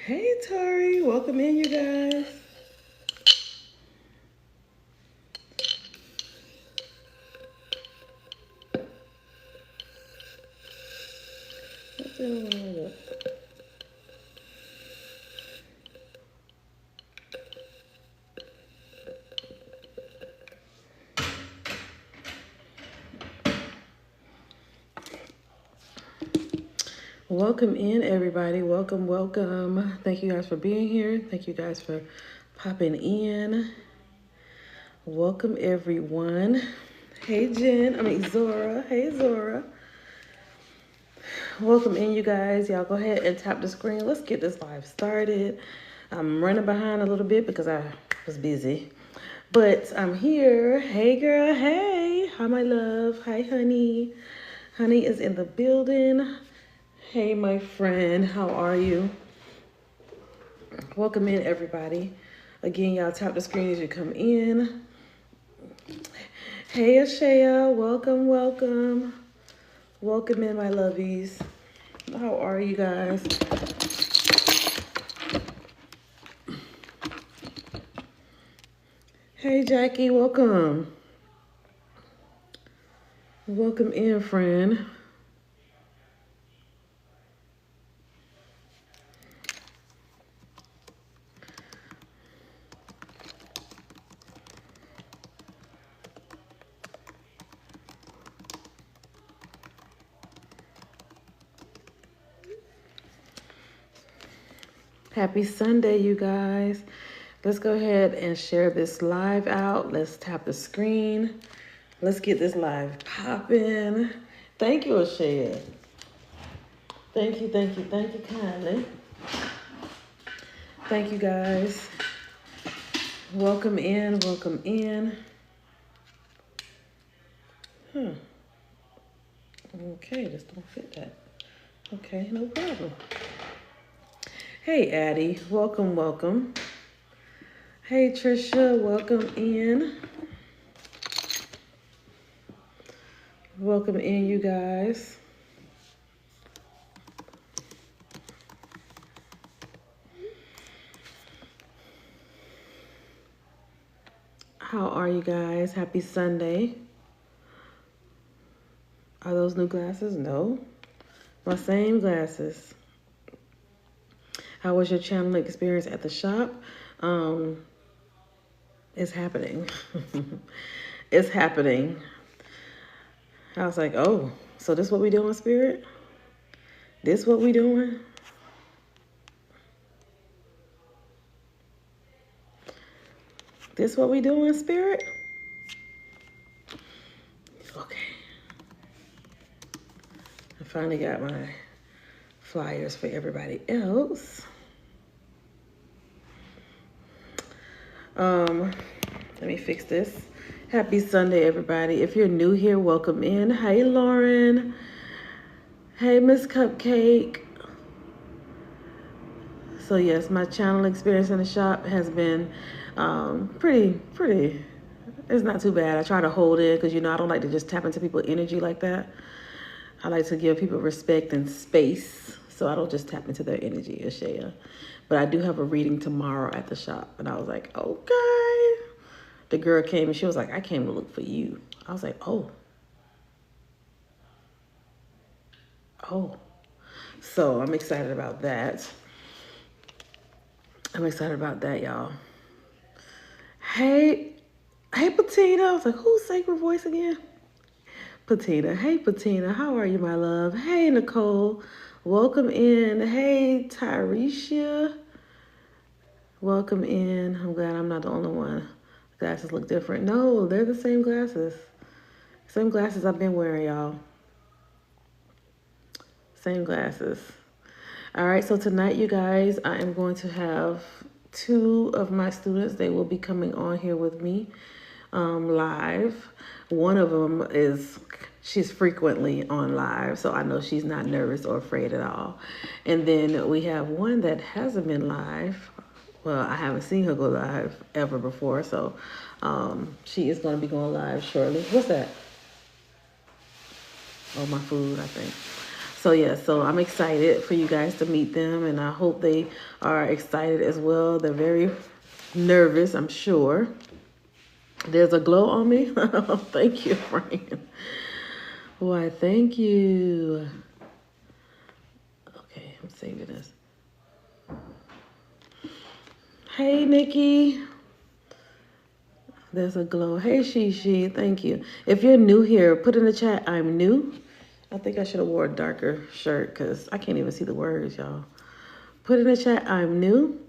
Hey Tori, welcome in you guys. What's in the Welcome in everybody. Welcome, welcome. Thank you guys for being here. Thank you guys for popping in. Welcome everyone. Hey Zora. Hey Zora. Welcome in you guys. Y'all go ahead and tap the screen. Let's get this live started. I'm running behind a little bit because I was busy. But I'm here. Hey girl, hey. Hi my love. Hi honey. Honey is in the building. Hey, my friend, how are you? Welcome in, everybody. Again, y'all tap the screen as you come in. Hey, Ashaya, welcome, welcome. Welcome in, my lovies. How are you guys? Hey, Jackie, welcome. Welcome in, friend. Happy Sunday, you guys. Let's go ahead and share this live out. Let's tap the screen. Let's get this live popping. Thank you, Ashaya. Thank you kindly. Thank you, guys. Welcome in, welcome in. Okay, this don't fit that. Okay, no problem. Hey, Addie, welcome, welcome. Hey, Trisha, welcome in. Welcome in, you guys. How are you guys? Happy Sunday. Are those new glasses? No. My same glasses. How was your channel experience at the shop? It's happening. It's happening. I was like, oh, so this what we doing, Spirit? This what we doing? This what we doing, Spirit? Okay. I finally got my flyers for everybody else. Let me fix this. Happy Sunday, everybody. If you're new here, welcome in. Hey, Lauren. Hey, Miss Cupcake. So yes, my channel experience in the shop has been pretty. It's not too bad. I try to hold it because, I don't like to just tap into people's energy like that. I like to give people respect and space, so I don't just tap into their energy, Ashaya. But I do have a reading tomorrow at the shop, and I was like, okay. The girl came and she was like, I came to look for you. I was like, oh. So I'm excited about that. I'm excited about that, y'all. Hey, Patina. I was like, who's Sacred Voice again? Patina. Hey, Patina. How are you, my love? Hey, Nicole. Welcome in. Hey, Tyresha. Welcome in. I'm glad I'm not the only one. Glasses look different. No, they're the same glasses. Same glasses I've been wearing, y'all. Same glasses. All right, so tonight, you guys, I am going to have 2 of my students. They will be coming on here with me live. One of them she's frequently on live, so I know she's not nervous or afraid at all. And then we have one that hasn't been live. Well, I haven't seen her go live ever before, so she is going to be going live shortly. What's that? Oh, my food, I think. So yeah, so I'm excited for you guys to meet them, and I hope they are excited as well. They're very nervous, I'm sure. There's a glow on me. Thank you, Frank. Why, thank you. Okay, I'm saving this. Hey, Nikki. There's a glow. Hey, Shishi. Thank you. If you're new here, put in the chat, I'm new. I think I should have wore a darker shirt because I can't even see the words, y'all. Put in the chat, I'm new,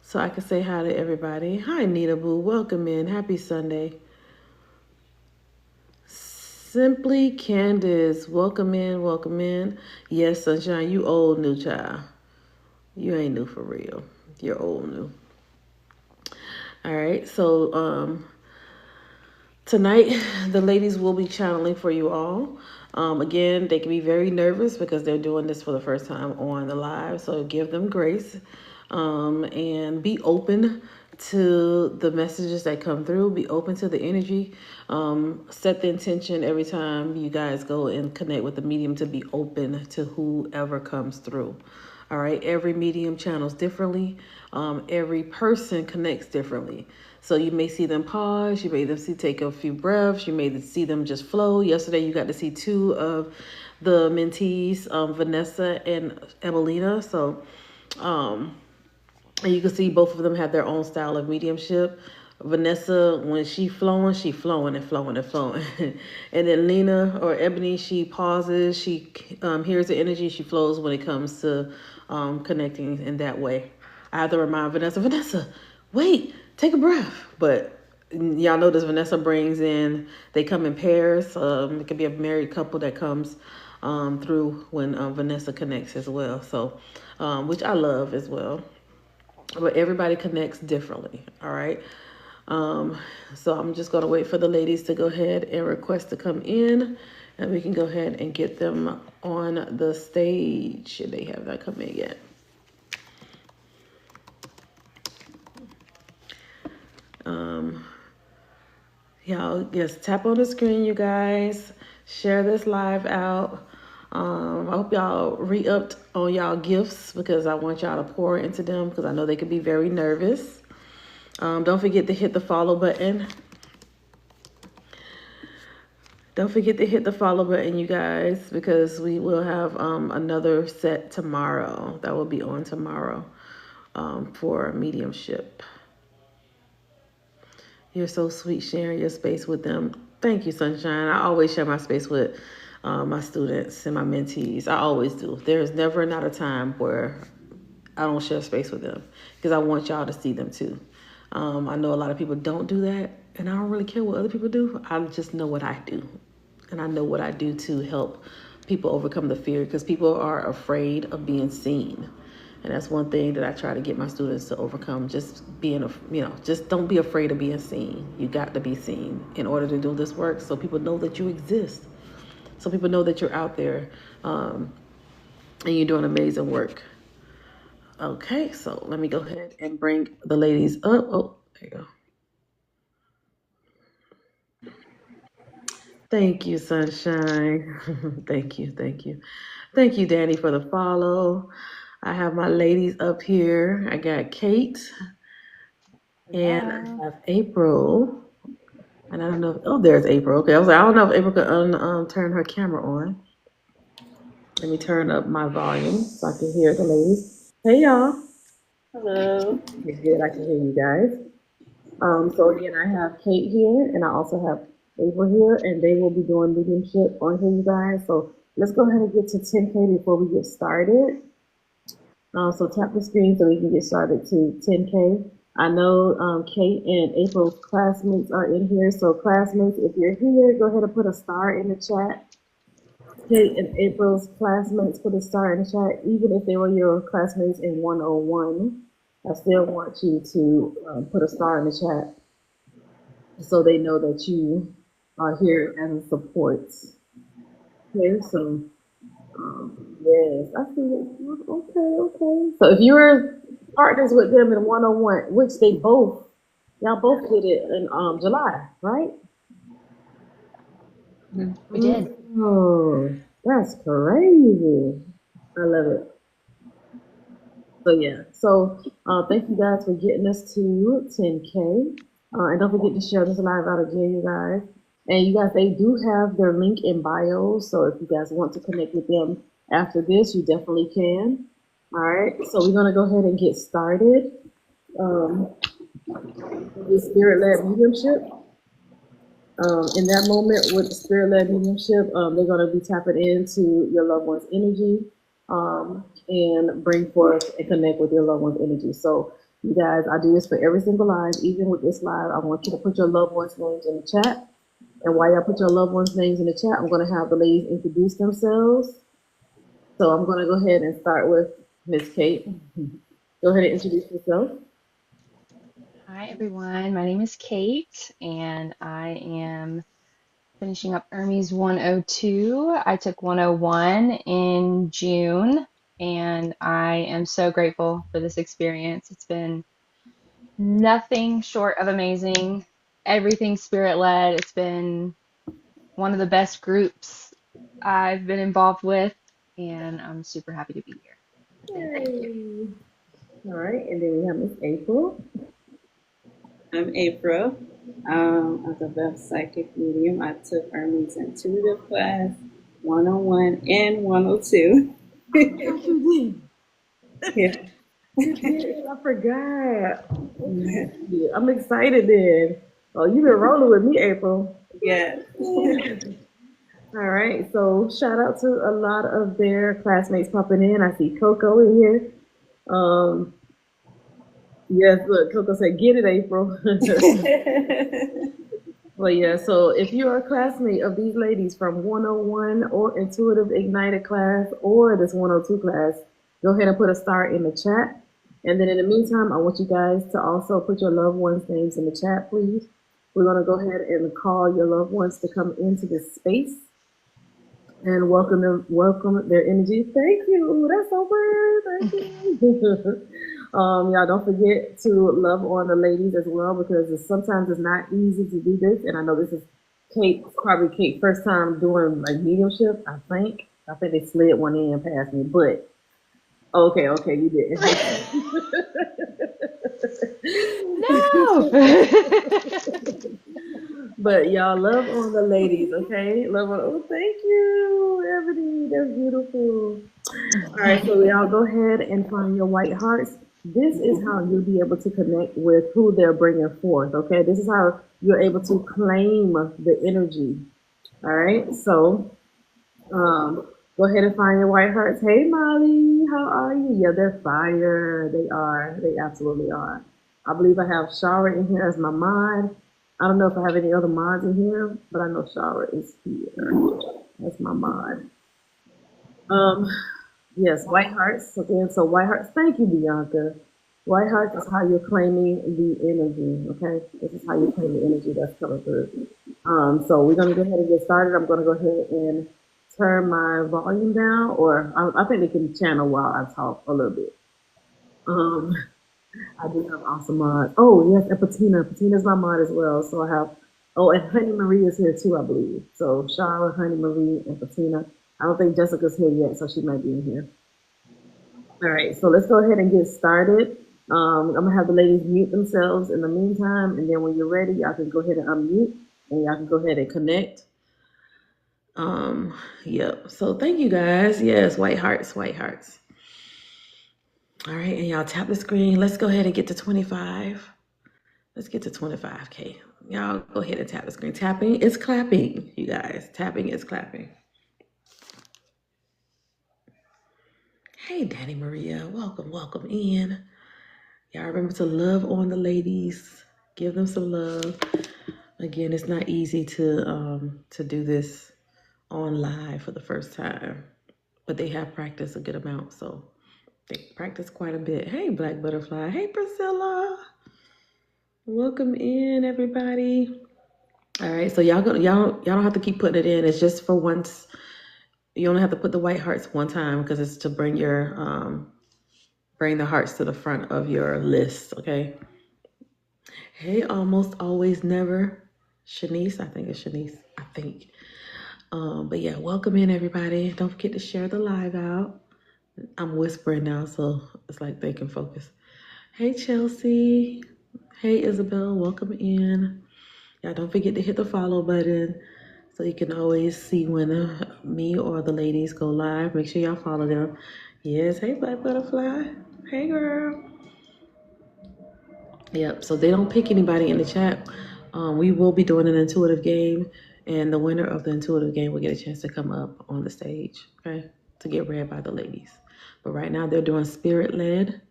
so I can say hi to everybody. Hi, Nita Boo. Welcome in. Happy Sunday. Simply Candace. Welcome in. Welcome in. Yes, Sunshine, you old new child. You ain't new for real. You're old new. All right, so tonight the ladies will be channeling for you all. Again, they can be very nervous because they're doing this for the first time on the live, so give them grace, and be open to the messages that come through. Be open to the energy. Set the intention every time you guys go and connect with the medium to be open to whoever comes through. All right, every medium channels differently. Every person connects differently. So you may see them pause, you may see take a few breaths, you may see them just flow. Yesterday you got to see two of the mentees, Vanessa and Emelina. So and you can see both of them have their own style of mediumship. Vanessa, when she flowing and flowing and flowing. And then Lena or Ebony, she pauses, she hears the energy, she flows when it comes to connecting in that way. I have to remind Vanessa, wait, take a breath. But y'all notice Vanessa brings in, they come in pairs. It could be a married couple that comes through when Vanessa connects as well. So, which I love as well. But everybody connects differently, all right? So I'm just going to wait for the ladies to go ahead and request to come in, and we can go ahead and get them on the stage. They have not come in yet. Y'all just tap on the screen, you guys. Share this live out. I hope y'all re-upped on y'all gifts because I want y'all to pour into them because I know they can be very nervous. Don't forget to hit the follow button. Don't forget to hit the follow button, you guys, because we will have another set tomorrow. That will be on tomorrow for mediumship. You're so sweet sharing your space with them. Thank you, Sunshine. I always share my space with my students and my mentees. I always do. There's never not a time where I don't share space with them because I want y'all to see them too. I know a lot of people don't do that, and I don't really care what other people do. I just know what I do, and I know what I do to help people overcome the fear because people are afraid of being seen. And that's one thing that I try to get my students to overcome, just being, just don't be afraid of being seen. You got to be seen in order to do this work so people know that you exist. So people know that you're out there and you're doing amazing work. Okay, so let me go ahead and bring the ladies up. Oh, there you go. Thank you, Sunshine. Thank you, thank you. Thank you, Danny, for the follow. I have my ladies up here. I got Kate and I have April. And I don't know if, there's April. Okay, I was like, I don't know if April could turn her camera on. Let me turn up my volume so I can hear the ladies. Hey, y'all. Hello. It's good. I can hear you guys. So again, I have Kate here, and I also have April here, and they will be doing mediumship on here, you guys. So let's go ahead and get to 10K before we get started. So tap the screen so we can get started to 10K. I know Kate and April's classmates are in here. So classmates, if you're here, go ahead and put a star in the chat. Kate and April's classmates, put a star in the chat. Even if they were your classmates in 101, I still want you to put a star in the chat so they know that you are here as a support. Okay, so yes, I see it. Okay. So if you were partners with them in 101, which y'all both did it in July, right? We did. Oh, That's crazy. I love it. So yeah. So thank you guys for getting us to 10K. And don't forget to share this live out again, you guys. And you guys, they do have their link in bio. So if you guys want to connect with them after this, you definitely can. All right. So we're gonna go ahead and get started. Um, with the spirit-led mediumship. In that moment with the spirit-led mediumship, they're going to be tapping into your loved one's energy and bring forth and connect with your loved one's energy. So, you guys, I do this for every single live. Even with this live, I want you to put your loved one's names in the chat. And while y'all put your loved one's names in the chat, I'm going to have the ladies introduce themselves. So I'm going to go ahead and start with Miss Kate. Go ahead and introduce yourself. Hi, everyone. My name is Kate, and I am finishing up Hermes 102. I took 101 in June, and I am so grateful for this experience. It's been nothing short of amazing, everything spirit led. It's been one of the best groups I've been involved with, and I'm super happy to be here. And thank you. Yay. All right. And then we have Miss April. I'm April. I'm the best psychic medium. I took Hermes intuitive class 101 and 102. Yes, you did. Yeah. You did. I forgot. Yeah, I'm excited then. Oh, you've been rolling with me, April. Yeah. All right. So shout out to a lot of their classmates popping in. I see Coco in here. Um, yes, look, Coco said, "Get it, April." Well, yeah. So if you're a classmate of these ladies from 101 or Intuitive Ignited class or this 102 class, go ahead and put a star in the chat. And then in the meantime, I want you guys to also put your loved ones' names in the chat, please. We're going to go ahead and call your loved ones to come into this space and welcome their energy. Thank you. That's so weird. Thank you. Y'all don't forget to love on the ladies as well because sometimes it's not easy to do this. And I know this is probably Kate's first time doing like mediumship. I think they slid one in past me, but okay, you did. No! But y'all love on the ladies, okay? Love on. Oh, thank you, Ebony. That's beautiful. All right, so y'all go ahead and find your white hearts. This is how you'll be able to connect with who they're bringing forth, okay? This is how you're able to claim the energy. All right, so go ahead and find your white hearts. Hey, Molly, how are you? Yeah, they're fire. They are. They absolutely are. I believe I have Shara in here as my mod. I don't know if I have any other mods in here, but I know Shara is here. That's my mod. Um, yes, white hearts. Again, so white hearts. Thank you, Bianca. White hearts is how you're claiming the energy. Okay, this is how you claim the energy that's coming through. So we're gonna go ahead and get started. I'm gonna go ahead and turn my volume down, or I think they can channel while I talk a little bit. Um, I do have awesome mods. Oh yes, and Patina. Patina's my mod as well. So I have. Oh, and Honey Marie is here too, I believe. So Shara, Honey Marie, and Patina. I don't think Jessica's here yet, so she might be in here. All right, so let's go ahead and get started. I'm gonna have the ladies mute themselves in the meantime, and then when you're ready, y'all can go ahead and unmute, and y'all can go ahead and connect. Yep. So thank you guys. Yes, white hearts, white hearts. All right, and y'all tap the screen. Let's go ahead and get to 25. Let's get to 25K. Y'all go ahead and tap the screen. Tapping is clapping, you guys. Tapping is clapping. Hey, Danny Maria. Welcome in. Y'all remember to love on the ladies. Give them some love. Again, it's not easy to do this on live for the first time, but they have practiced a good amount, so they practice quite a bit. Hey, Black Butterfly. Hey, Priscilla. Welcome in, everybody. All right, so y'all don't have to keep putting it in. It's just for once. You only have to put the white hearts one time because it's to bring the hearts to the front of your list. Okay. Hey, almost always never. Shanice, I think it's Shanice. I think. But yeah, welcome in everybody. Don't forget to share the live out. I'm whispering now, so it's like they can focus. Hey Chelsea. Hey Isabel, welcome in. Yeah, don't forget to hit the follow button so you can always see when me or the ladies go live. Make sure y'all follow them. Yes, hey Black Butterfly. Hey girl. Yep, so they don't pick anybody in the chat. We will be doing an intuitive game, and the winner of the intuitive game will get a chance to come up on the stage, okay, to get read by the ladies. But right now they're doing spirit led.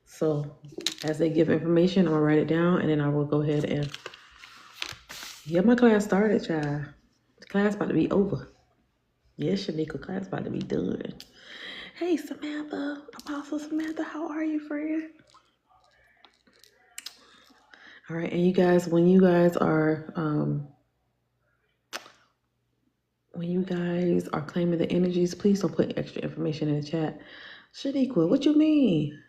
So as they give information, I'm gonna write it down, and then I will go ahead and get my class started, child. The class about to be over. Yes, Shanika, class about to be done. Hey Samantha, Apostle Samantha, how are you, friend? All right, and you guys, when you guys are claiming the energies, please don't put extra information in the chat. Shaniqua, what you mean?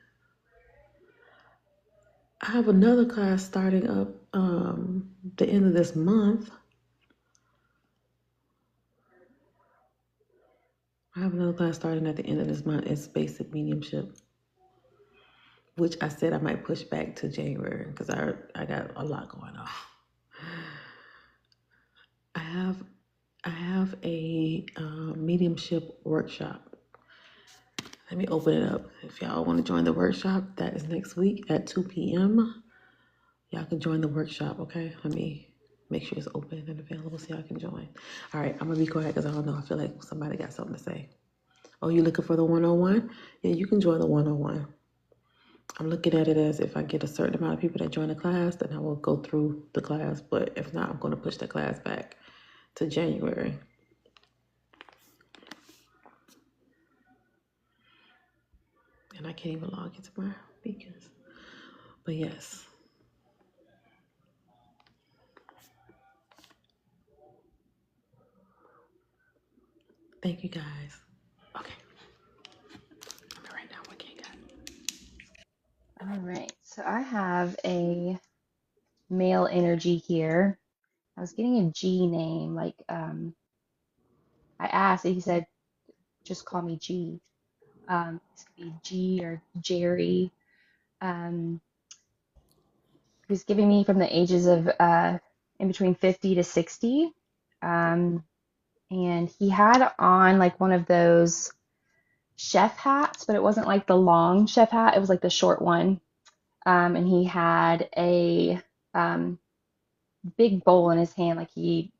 I have another class starting up the end of this month. I have another class starting at the end of this month. It's basic mediumship, which I said I might push back to January because I got a lot going on. I have a mediumship workshop. Let me open it up. If y'all want to join the workshop, that is next week at 2 p.m. Y'all can join the workshop, okay? Let me make sure it's open and available so y'all can join. All right, I'm gonna be quiet because I don't know. I feel like somebody got something to say. Oh, you looking for the 101? Yeah, you can join the 101. I'm looking at it as if I get a certain amount of people that join the class, then I will go through the class. But if not, I'm going to push the class back to January. And I can't even log into my beacons. But yes. Thank you guys. Okay. I'm gonna write down what King got. All right, so I have a male energy here. I was getting a G name, like I asked, and he said, just call me G. This could be G or Jerry. Um, he was giving me from the ages of in between 50 to 60. And he had on like one of those chef hats, but it wasn't like the long chef hat, it was like the short one. And he had a um, big bowl in his hand, like he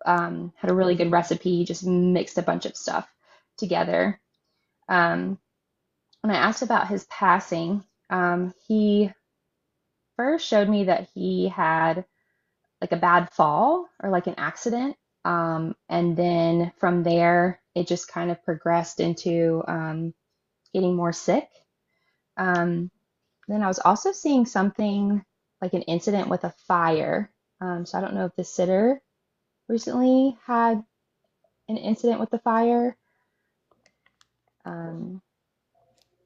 had a really good recipe, just mixed a bunch of stuff together. When I asked about his passing, he first showed me that he had like a bad fall or like an accident. And then from there, it just kind of progressed into getting more sick. Then I was also seeing something like an incident with a fire. So I don't know if the sitter recently had an incident with the fire. Um,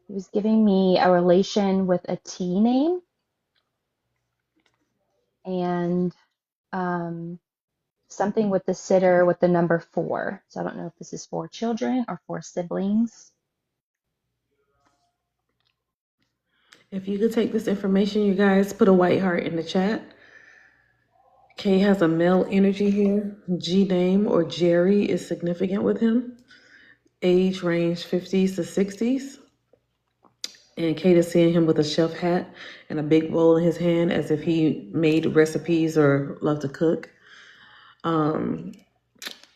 he was giving me a relation with a T name and something with the sitter with the number 4. So I don't know if this is 4 children or 4 siblings. If you could take this information, you guys, put a white heart in the chat. K has a male energy here. G name or Jerry is significant with him. Age range 50s to 60s. And Kate is seeing him with a chef hat and a big bowl in his hand as if he made recipes or loved to cook.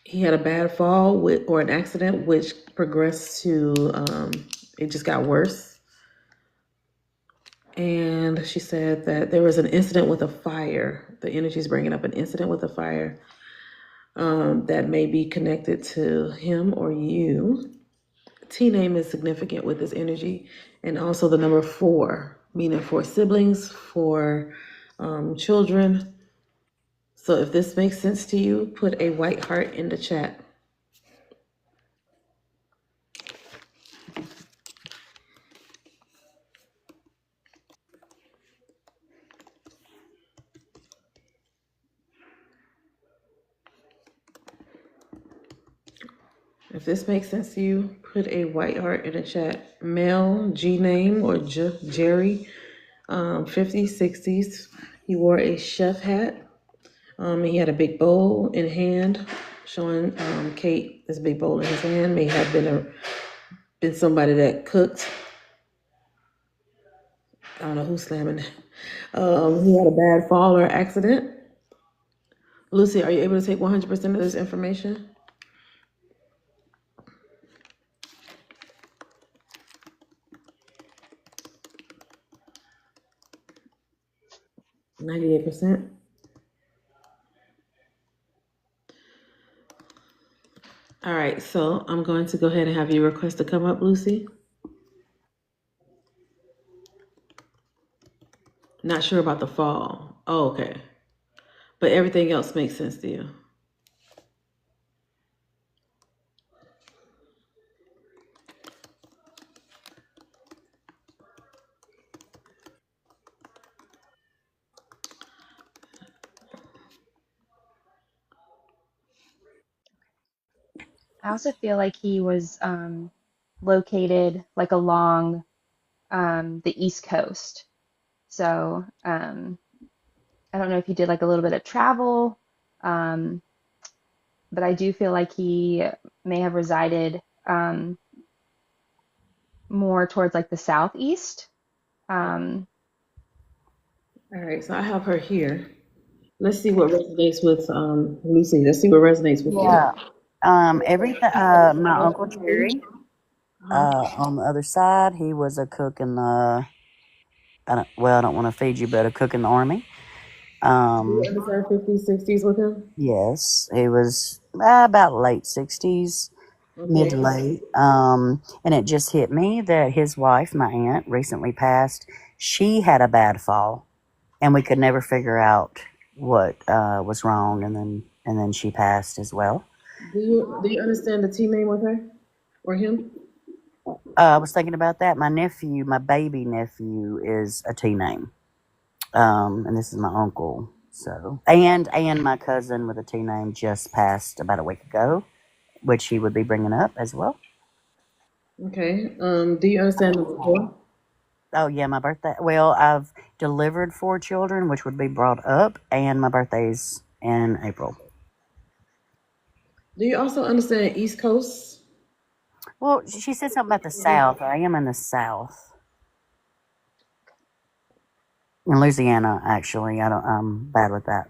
He had a bad fall or an accident which progressed to, it just got worse. And she said that there was an incident with a fire. The energy is bringing up an incident with a fire that may be connected to him or you. T name is significant with this energy, and also the number 4, meaning 4 siblings, 4 children. So if this makes sense to you, put a white heart in the chat. If this makes sense to you, put a white heart in the chat. Male, G name or Jerry, 50s, 60s. He wore a chef hat. He had a big bowl in hand, showing Kate this big bowl in his hand. May have been somebody that cooked. I don't know who's slamming. He had a bad fall or accident. Lucy, are you able to take 100% of this information? 98%. All right, so I'm going to go ahead and have you request to come up, Lucy. Not sure about the fall. Oh, okay. But everything else makes sense to you. I also feel like he was located like along the East Coast. So I don't know if he did like a little bit of travel, um, but I do feel like he may have resided more towards like the southeast. Um, All right, so I have her here. Let's see what resonates with Lucy. Let's see what resonates with you. Yeah. Everything. My uncle Jerry. Uh-huh. On the other side, he was a cook in the. I don't want to feed you, but a cook in the army. Do you Um, understand 50s, 60s with him? yes, he was about late 60s, mid Okay. to late. And it just hit me that his wife, my aunt, recently passed. She had a bad fall, and we could never figure out what was wrong, and then she passed as well. Do you understand the team name with her or him? I was thinking about that. My nephew, my baby nephew, is a T name, and this is my uncle. So, and my cousin with a T name just passed about a week ago, which he would be bringing up as well. Okay. Do you understand number four? Oh yeah, my birthday. Well, I've delivered 4 children, which would be brought up, and my birthday's in April. Do you also understand East Coast? Well, she said something about the South. I am in the South, in Louisiana. Actually, I don't. I'm bad with that.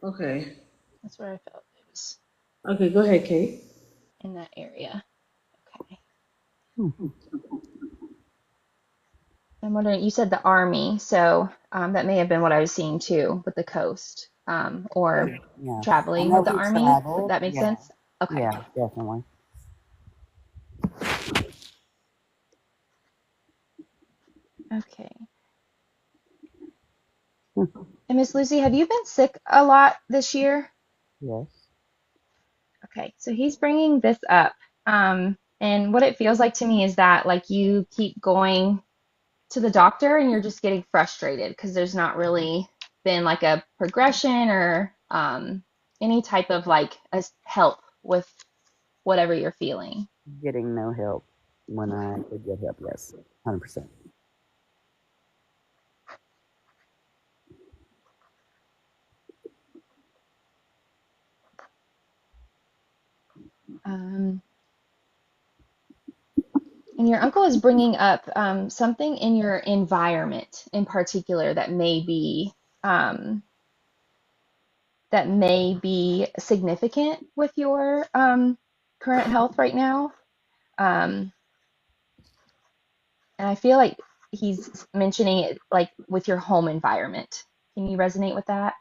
Okay. that's where I felt it was Okay, go ahead, Kate. in that area. Okay. Hmm. I'm wondering, you said the army, so that may have been what I was seeing too with the coast, Oh, or yeah, I traveling with know the he army. Would traveled. that make Yeah, sense? Okay. yeah, definitely. Okay. Hmm. And Miss Lucy, have you been sick a lot this year? Yes. Okay, so he's bringing this up. And what it feels like to me is that like you keep going to the doctor and you're just getting frustrated because there's not really been like a progression or any type of like help with whatever you're feeling. Getting no help when I Okay. could get help. Yes, 100%. Um, and your uncle is bringing up something in your environment in particular um, that may be significant with your current health right now. Um, and I feel like he's mentioning it like with your home environment. Can you resonate with that?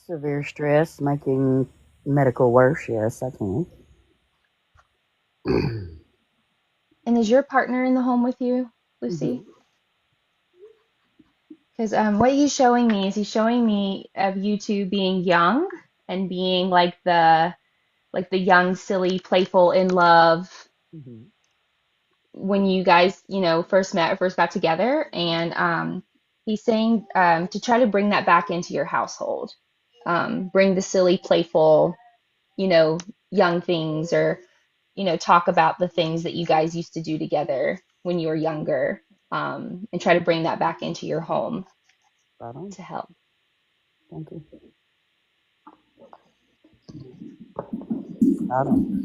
Severe stress making medical worse. Yes, I can. And is your partner in the home with you, Lucy? Hmm. Because what he's showing me is he's showing me of you two being young and being like the young, silly, playful, in love Hmm. when you guys, first met or first got together. And he's saying to try to bring that back into your household. Bring the silly, playful, you know, young things, or talk about the things that you guys used to do together when you were younger, and try to bring that back into your home Right on. to help. Thank you. Right on.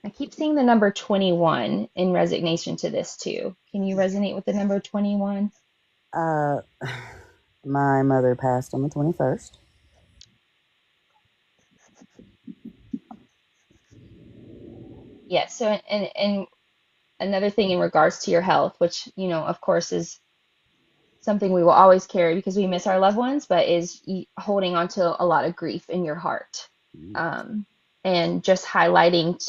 I keep seeing the number 21 in resignation to this too. Can you resonate with the number 21? Uh, my mother passed on the 21st. Yes. So, and another thing in regards to your health, which, of course, is something we will always carry because we miss our loved ones, but is holding on to a lot of grief in your heart. Um, and just highlighting,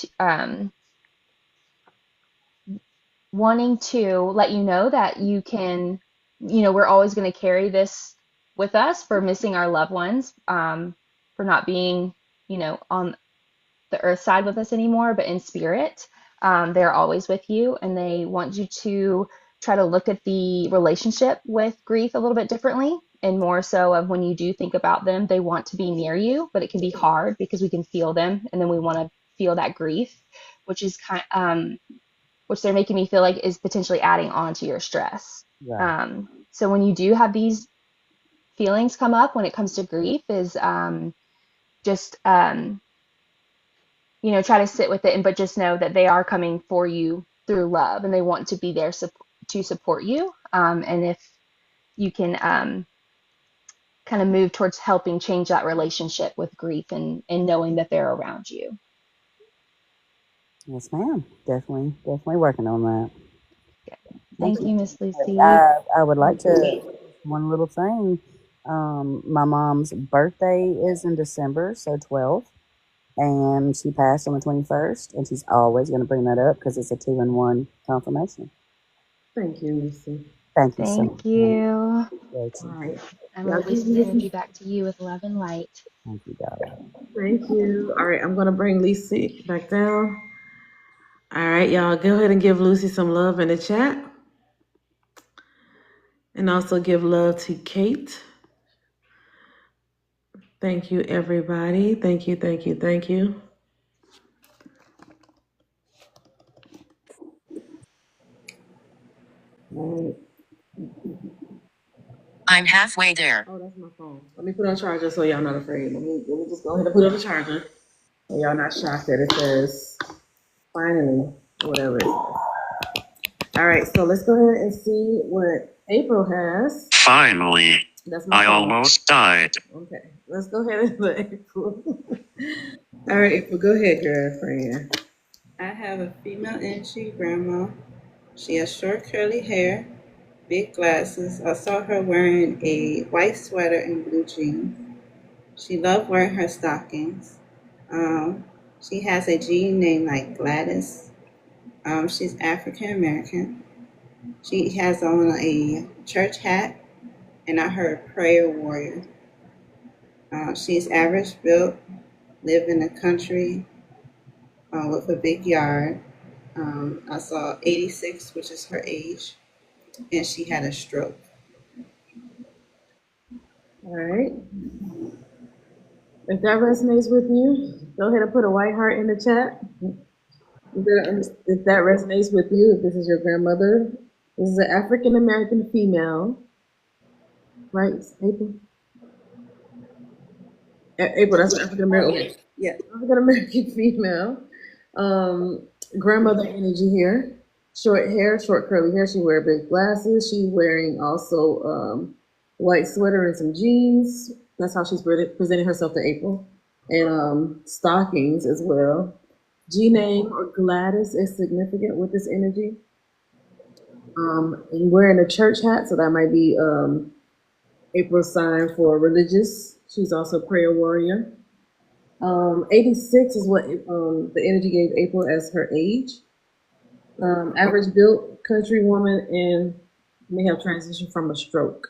wanting to let you know that you can, we're always going to carry this with us for missing our loved ones, for not being, on the earth side with us anymore, but in spirit, they're always with you, and they want you to try to look at the relationship with grief a little bit differently, and more so of when you do think about them, they want to be near you, but it can be hard because we can feel them, and then we want to feel that grief, which is which they're making me feel like is potentially adding on to your stress. Right. So when you do have these feelings come up when it comes to grief, is just try to sit with it, and but just know that they are coming for you through love, and they want to be there to support you. And if you can kind of move towards helping change that relationship with grief, and knowing that they're around you. Yes, ma'am. Definitely working on that. Thank Okay. you, Miss Lucy. I would like to one little thing. My mom's birthday is in December, so 12, and she passed on the 21st, and she's always going to bring that up because it's a 2-in-1 confirmation. Thank you, Lucy. Thank you so Thank much. you. Appreciate All you. right. I'm Y'all give releasing the energy Lucy. back to you with love and light. Thank you, darling. Thank you. All right, I'm gonna bring Lucy back down. All right, y'all, go ahead and give Lucy some love in the chat, and also give love to Kate. Thank you, everybody. Thank you, thank you, thank you. All right. I'm halfway there. Oh, that's my phone. Let me put it on charger so y'all not afraid. Let me just go ahead and put it on the charger. So y'all not shocked that it says finally, whatever it is. All right, so let's go ahead and see what April has. Finally. That's my I phone. Almost died. Okay, let's go ahead and let April. All right, April, go ahead, girlfriend. I have a female energy grandma. She has short curly hair, big glasses. I saw her wearing a white sweater and blue jeans. She loved wearing her stockings. Um, she has a G name like Gladys. She's African American. She has on a church hat, and I heard prayer warrior. She's average built, live in the country with a big yard. I saw 86, which is her age, and she had a stroke. All right. If that resonates with you, go ahead and put a white heart in the chat. If that resonates with you, if this is your grandmother, this is an African American female, right? April? April, that's an African American. Okay. Yeah. African American female. Um, Grandmother energy here. Short hair, short curly hair. She wear big glasses. She's wearing also white sweater and some jeans. That's how she's presenting herself to April. And stockings as well. G name or Gladys is significant with this energy. And wearing a church hat, so that might be April's sign for religious. She's also a prayer warrior. 86 is what the energy gave April as her age. Average built country woman and may have transitioned from a stroke.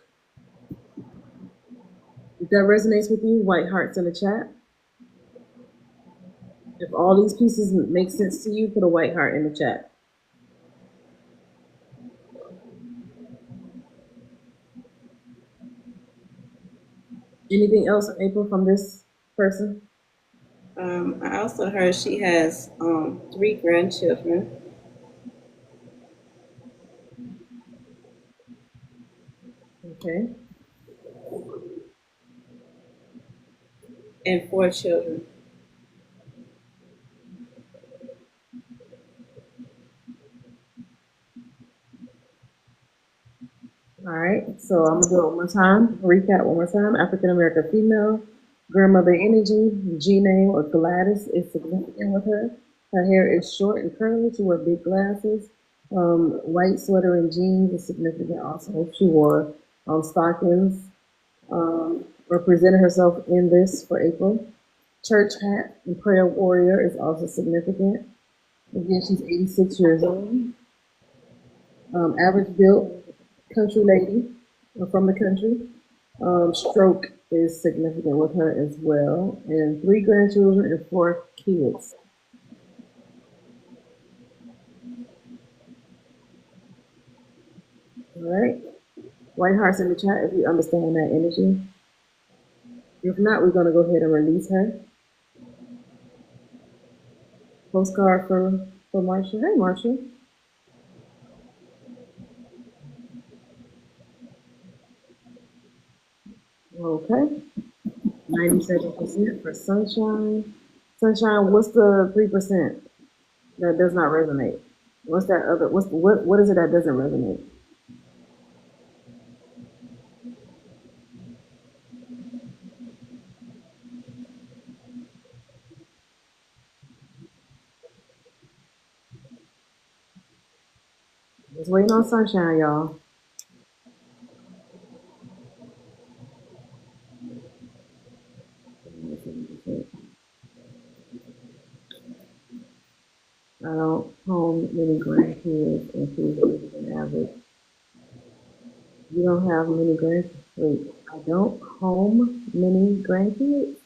If that resonates with you, white hearts in the chat. If all these pieces make sense to you, put a white heart in the chat. Anything else in April from this person? I also heard she has 3 grandchildren Okay. and 4 children. All right. So I'm gonna do it one more time. Recap one more time. African American female, grandmother energy, G name or Gladys is significant with her. Her hair is short and curly. She wore big glasses. White sweater and jeans is significant also. She wore stockings. Represented herself in this for April. Church hat and prayer warrior is also significant. Again, she's 86 years old. Average built country lady from the country. Stroke is significant with her as well. And 3 grandchildren and 4 kids. All right. White hearts in the chat if you understand that energy. If not, we're going to go ahead and release her. Postcard for Marsha. Hey, Marsha. Okay. 97% for sunshine. Sunshine, what's the 3% that does not resonate? What's that other? What is it that doesn't resonate? Just waiting on sunshine, y'all. I don't home many grandkids and kids older than average. You don't have many grandkids. Wait, I don't home many grandkids.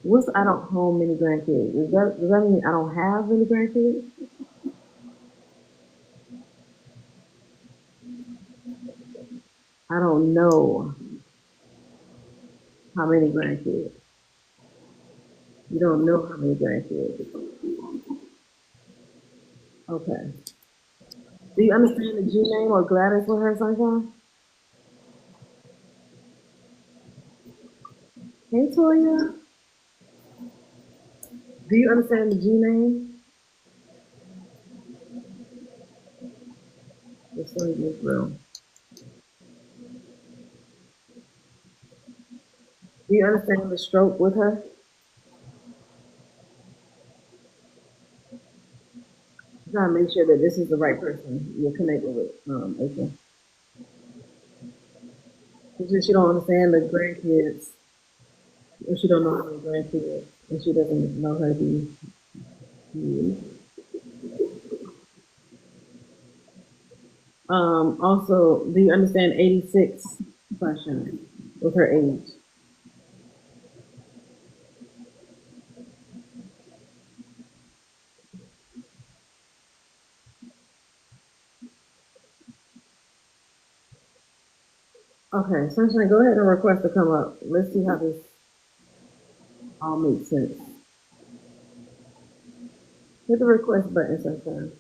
What's I don't home many grandkids? Does that mean I don't have many grandkids? I don't know how many grandkids. You don't know how many grandkids. Okay. Do you understand the G name or Gladys with her sunshine? Hey Toya. Do you understand the G name? This one is real. Do you understand the stroke with her? I'm trying to make sure that this is the right person you're connected with, April. It's just she don't understand the grandkids, or she don't know how many grandkids, and she doesn't know how to be used. Also, do you understand 86 sunshine with her age? Okay, sunshine, go ahead and request to come up. Let's see how this all makes sense. Hit the request button, sunshine.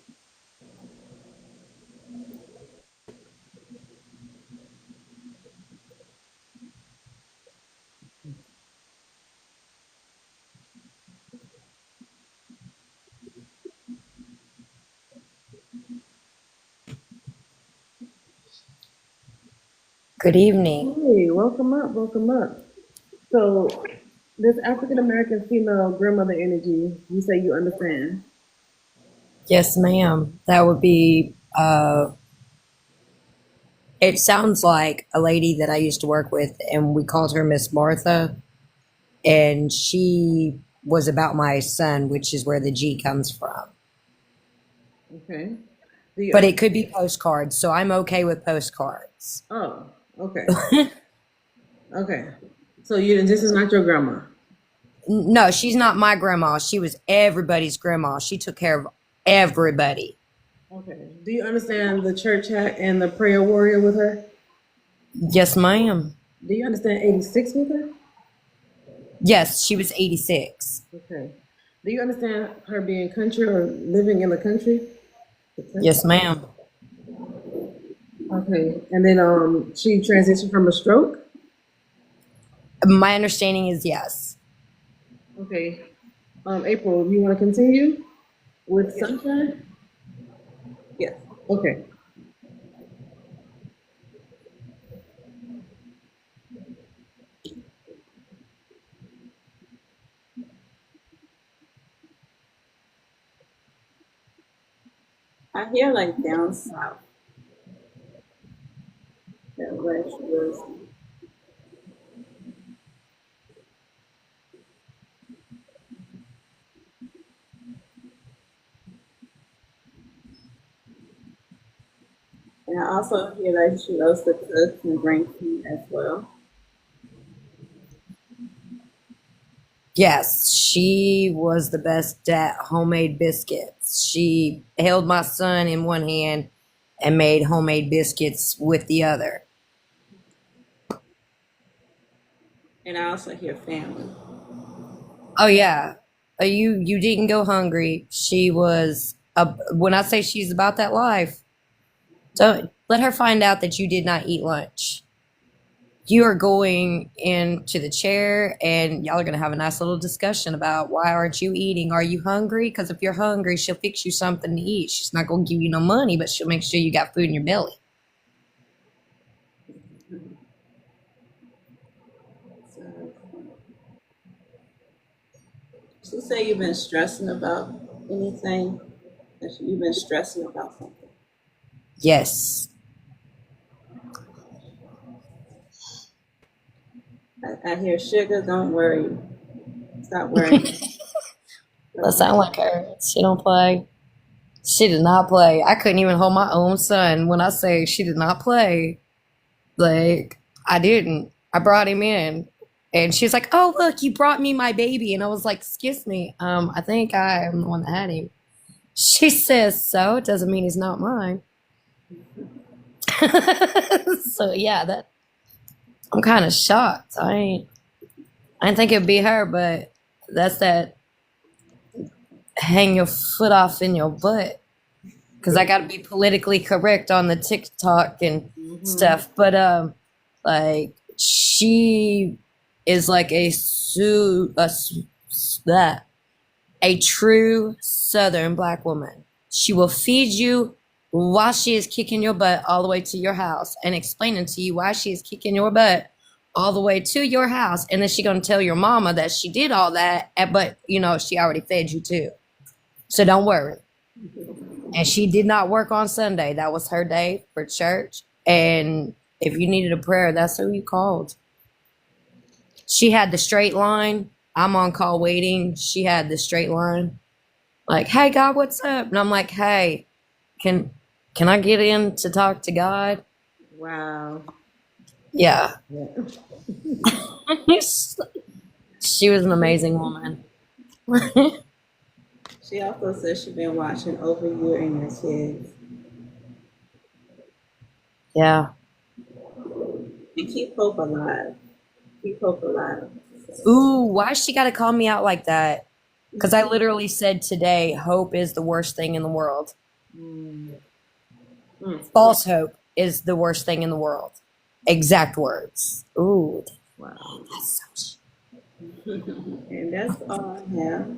Good evening. Hey, welcome up, welcome up. So, this African American female grandmother energy, you say you understand. Yes, ma'am. That would be, it sounds like a lady that I used to work with, and we called her Miss Martha, and she was about my son, which is where the G comes from. Okay. Do you But it understand? could be postcards, so I'm okay with postcards. Oh, okay. Okay. So this is not your grandma. No, she's not my grandma. She was everybody's grandma. She took care of everybody. Okay. Do you understand the church hat and the prayer warrior with her? Yes, ma'am. Do you understand 86 with her? Yes, she was 86. Okay. Do you understand her being country or living in the country? Yes, ma'am. Okay. And then she transitioned from a stroke? My understanding is yes. Okay. April, you want to continue with Yes. Sunshine? Yes. Okay. I hear like down south, that where she was. And I also hear like she loves to cook and bring food as well. Yes, she was the best at homemade biscuits. She held my son in one hand and made homemade biscuits with the other. And I also hear family. Oh yeah. You didn't go hungry. She was when I say she's about that life, don't let her find out that you did not eat lunch. You are going into the chair and y'all are going to have a nice little discussion about why aren't you eating? Are you hungry? Because if you're hungry, she'll fix you something to eat. She's not going to give you no money, but she'll make sure you got food in your belly. So, she say you've been stressing about anything. You've been stressing about something. Yes. I hear sugar. Don't worry. Stop worrying. That sound like her. She don't play. She did not play. I couldn't even hold my own son. When I say she did not play, like I didn't. I brought him in, and she's like, "Oh, look, you brought me my baby," and I was like, "Excuse me, I think I am the one that had him." She says, "So it doesn't mean he's not mine." So yeah, that I'm kind of shocked. I didn't think it'd be her, but that's that hang your foot off in your butt because I got to be politically correct on the TikTok and stuff. But like she is like that a true Southern black woman. She will feed you while she is kicking your butt all the way to your house and explaining to you why she is kicking your butt all the way to your house. And then she's going to tell your mama that she did all that, but you know, she already fed you too. So don't worry. And she did not work on Sunday. That was her day for church. And if you needed a prayer, that's who you called. She had the straight line. I'm on call waiting. She had the straight line. Like, hey, God, what's up? And I'm like, hey, can I get in to talk to God? Wow. Yeah. Yeah. She was an amazing woman. She also says she's been watching over you and your kids. Yeah. And keep hope alive. Keep hope alive. Ooh, why she got to call me out like that? Because I literally said today, hope is the worst thing in the world. False hope is the worst thing in the world. Exact words. Ooh. Wow. That's so And that's all I have.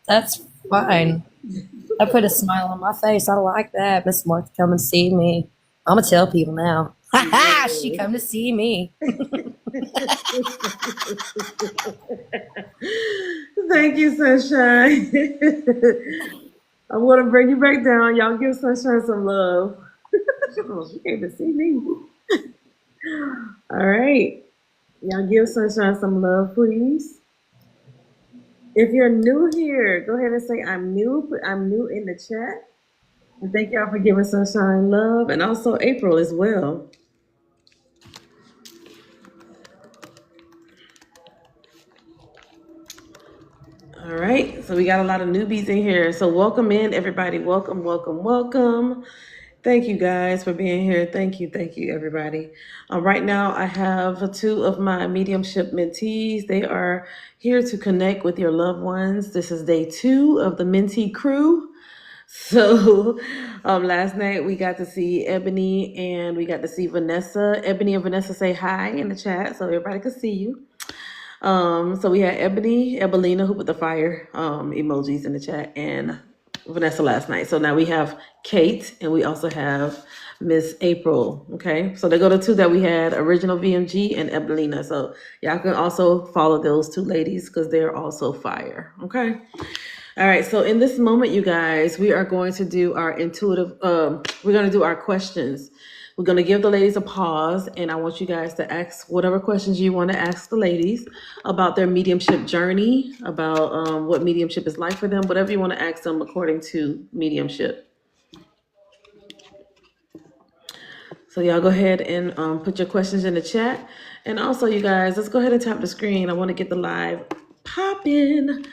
That's fine. I put a smile on my face. I like that. Miss Martha come and see me. I'm gonna tell people now. Ha ha! She come to see me. Thank you, Sunshine. I'm gonna bring you back down. Y'all give Sunshine some love. She came to see me. All right. Y'all give Sunshine some love, please. If you're new here, go ahead and say I'm new. I'm new in the chat. And thank y'all for giving Sunshine love and also April as well. All right, so we got a lot of newbies in here. So welcome in, everybody. Welcome, welcome, welcome. Thank you guys for being here. Thank you, everybody. Right now, I have two of my mediumship mentees. They are here to connect with your loved ones. This is day 2 of the mentee crew. So, last night we got to see Ebony and we got to see Vanessa. Ebony and Vanessa say hi in the chat so everybody can see you. So we had Ebony, Ebelina, who put the fire emojis in the chat, and Vanessa last night. So now we have Kate, and we also have Miss April. Okay, so they go to two that we had: original VMG and Ebelina. So y'all can also follow those two ladies because they're also fire. Okay. All right, so in this moment, you guys, we are going to do our intuitive, we're going to do our questions. We're going to give the ladies a pause, and I want you guys to ask whatever questions you want to ask the ladies about their mediumship journey, about what mediumship is like for them, whatever you want to ask them according to mediumship. So y'all go ahead and put your questions in the chat. And also, you guys, let's go ahead and tap the screen. I want to get the live popping.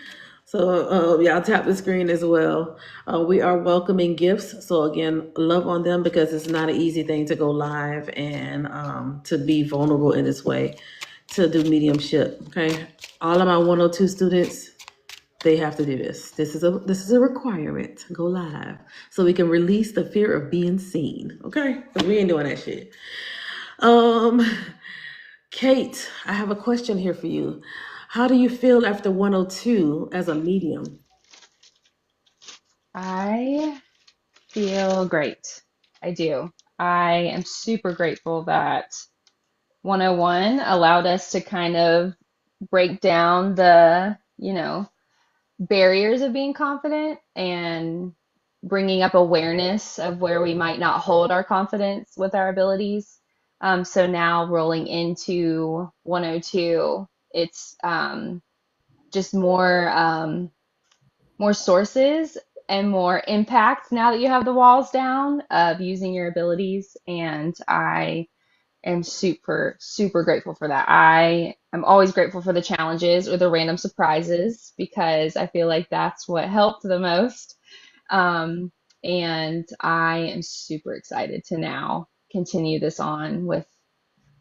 So y'all tap the screen as well. We are welcoming gifts. So again, love on them because it's not an easy thing to go live and to be vulnerable in this way, to do mediumship. Okay. All of my 102 students, they have to do this. This is a requirement. Go live so we can release the fear of being seen. Okay, because we ain't doing that shit. Um, Kate, I have a question here for you. How do you feel after 102 as a medium? I feel great. I do. I am super grateful that 101 allowed us to kind of break down the, barriers of being confident and bringing up awareness of where we might not hold our confidence with our abilities. So now rolling into 102, it's just more sources and more impact now that you have the walls down of using your abilities. And I am super, super grateful for that. I am always grateful for the challenges or the random surprises because I feel like that's what helped the most. Um, and I am super excited to now continue this on with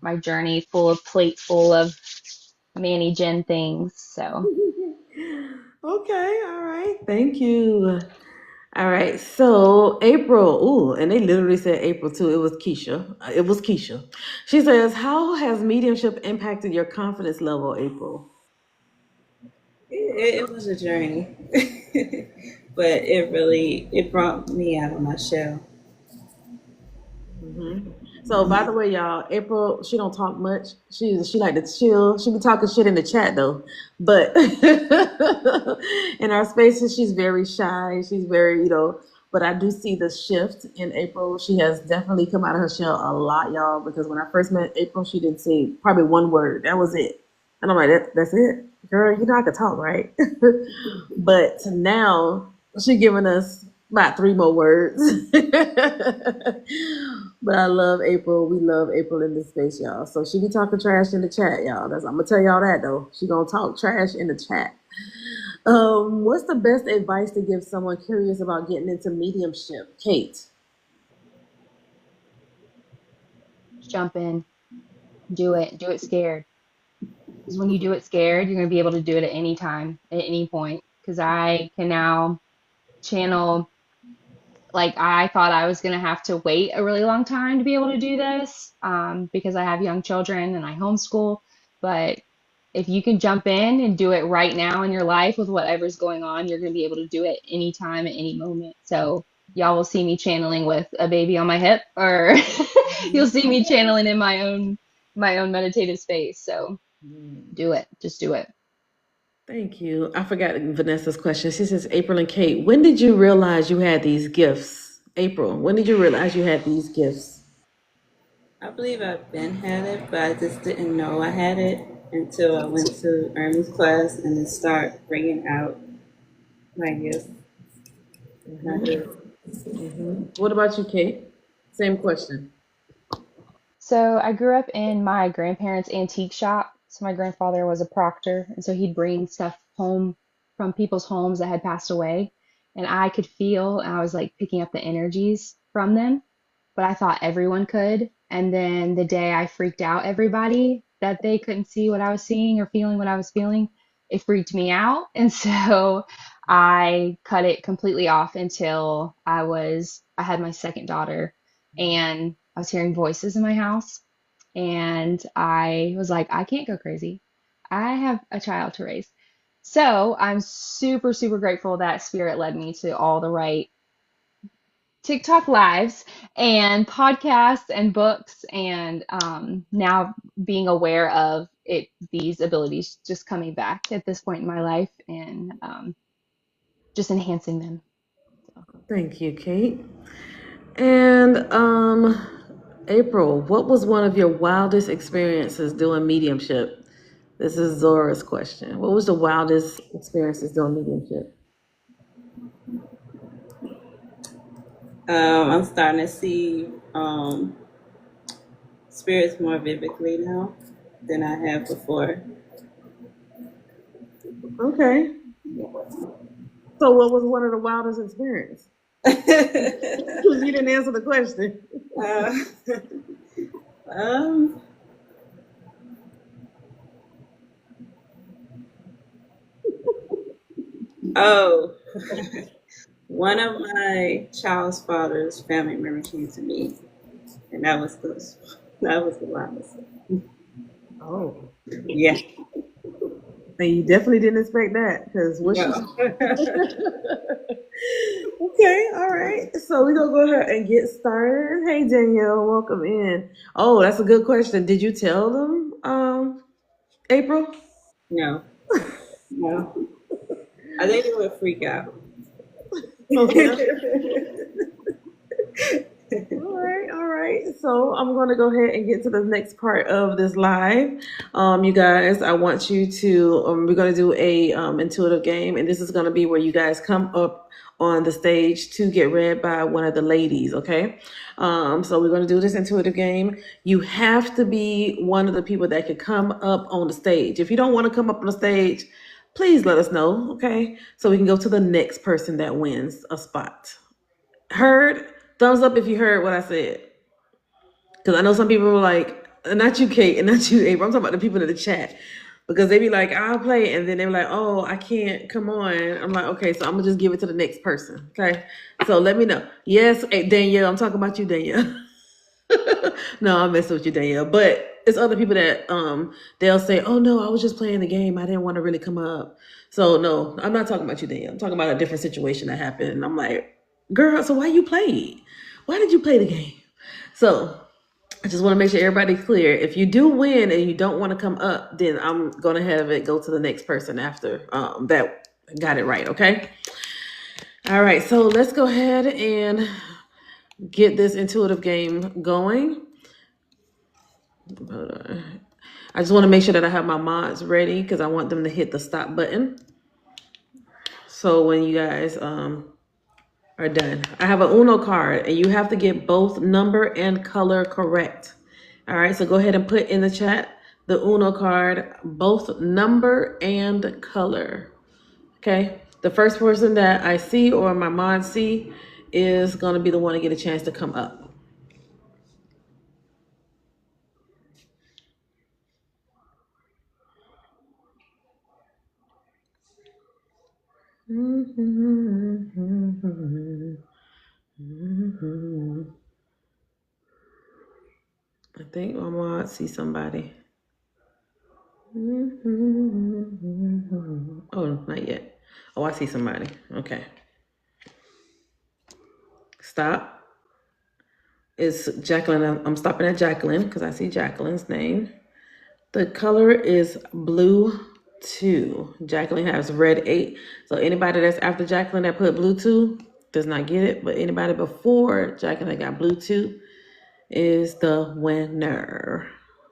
my journey plate full of Manny Gen things. So Okay, all right. Thank you. All right, so April, ooh, and they literally said April too. It was Keisha. It was Keisha. She says, "How has mediumship impacted your confidence level, April?" It was a journey, but it brought me out of my shell. Hmm. So by the way, y'all, April, she don't talk much. She like to chill. She be talking shit in the chat though, but in our spaces, she's very shy. She's very, But I do see the shift in April. She has definitely come out of her shell a lot, y'all. Because when I first met April, she didn't say probably one word. That was it. And I'm like, that's it, girl. You know I can talk, right? But now she giving us about 3 more words. But I love April. We love April in this space, y'all. So she be talking trash in the chat, y'all. I'm gonna tell y'all that though. She gonna talk trash in the chat. What's the best advice to give someone curious about getting into mediumship? Kate. jump in, do it scared. Because when you do it scared, you're going to be able to do it at any time, at any point. Because I can now channel, like, I thought I was going to have to wait a really long time to be able to do this because I have young children and I homeschool. But if you can jump in and do it right now in your life with whatever's going on, you're going to be able to do it anytime at any moment. So y'all will see me channeling with a baby on my hip, or you'll see me channeling in my own meditative space. So do it. Just do it. Thank you. I forgot Vanessa's question. She says, April and Kate, when did you realize you had these gifts? April, when did you realize you had these gifts? I believe I've been had it, but I just didn't know I had it until I went to Ernie's class and then start bringing out my gift. My Hmm. gift. What about you, Kate? Same question. So I grew up in my grandparents' antique shop. So my grandfather was a proctor, and so he'd bring stuff home from people's homes that had passed away. And I could feel, and I was like picking up the energies from them, but I thought everyone could. And then the day I freaked out everybody that they couldn't see what I was seeing or feeling what I was feeling, it freaked me out. And so I cut it completely off until I had my second daughter and I was hearing voices in my house. And I was like, I can't go crazy. I have a child to raise. So I'm super, super grateful that Spirit led me to all the right TikTok lives and podcasts and books, and now being aware of it, these abilities just coming back at this point in my life, and just enhancing them. Thank you, Kate. And April, what was one of your wildest experiences doing mediumship? This is Zora's question. What was the wildest experiences doing mediumship? I'm starting to see spirits more vividly now than I have before. Okay. So what was one of the wildest experiences? Because you didn't answer the question. Oh, one of my child's father's family members came to me, and that was the wildest. Oh. Yeah. And you definitely didn't expect that, because what No. Okay, all right. So we're gonna go ahead and get started. Hey Danielle, welcome in. Oh, that's a good question. Did you tell them, April? No. No. I think it would freak out. Okay. All right. So I'm going to go ahead and get to the next part of this live. You guys, I want you to, we're going to do a intuitive game, and this is going to be where you guys come up on the stage to get read by one of the ladies, okay? So we're going to do this intuitive game. You have to be one of the people that could come up on the stage. If you don't want to come up on the stage, please let us know, okay? So we can go to the next person that wins a spot. Heard? Thumbs up if you heard what I said. Because I know some people were like, not you, Kate, and not you, April. I'm talking about the people in the chat. Because they be like, I'll play. And then they be like, oh, I can't. Come on. I'm like, okay, so I'm going to just give it to the next person. Okay. So let me know. Yes, Danielle. I'm talking about you, Danielle. No, I'm messing with you, Danielle. But it's other people that they'll say, oh, no, I was just playing the game. I didn't want to really come up. So, no, I'm not talking about you, Danielle. I'm talking about a different situation that happened. And I'm like, girl, so why you played? Why did you play the game? So I just want to make sure everybody's clear. If you do win and you don't want to come up, then I'm going to have it go to the next person after that got it right, okay? All right, so let's go ahead and get this intuitive game going. Hold on. I just want to make sure that I have my mods ready because I want them to hit the stop button. So when you guys are done, I have an Uno card and you have to get both number and color correct. All right, so go ahead and put in the chat the Uno card, both number and color. Okay, the first person that I see or my mod see is going to be the one to get a chance to come up. I think my mod see somebody. Oh, not yet. Oh, I see somebody. Okay. Stop. It's Jacqueline. I'm stopping at Jacqueline because I see Jacqueline's name. The color is blue 2. Jacqueline has red 8. So anybody that's after Jacqueline that put blue 2 does not get it. But anybody before Jacqueline that got blue 2 is the winner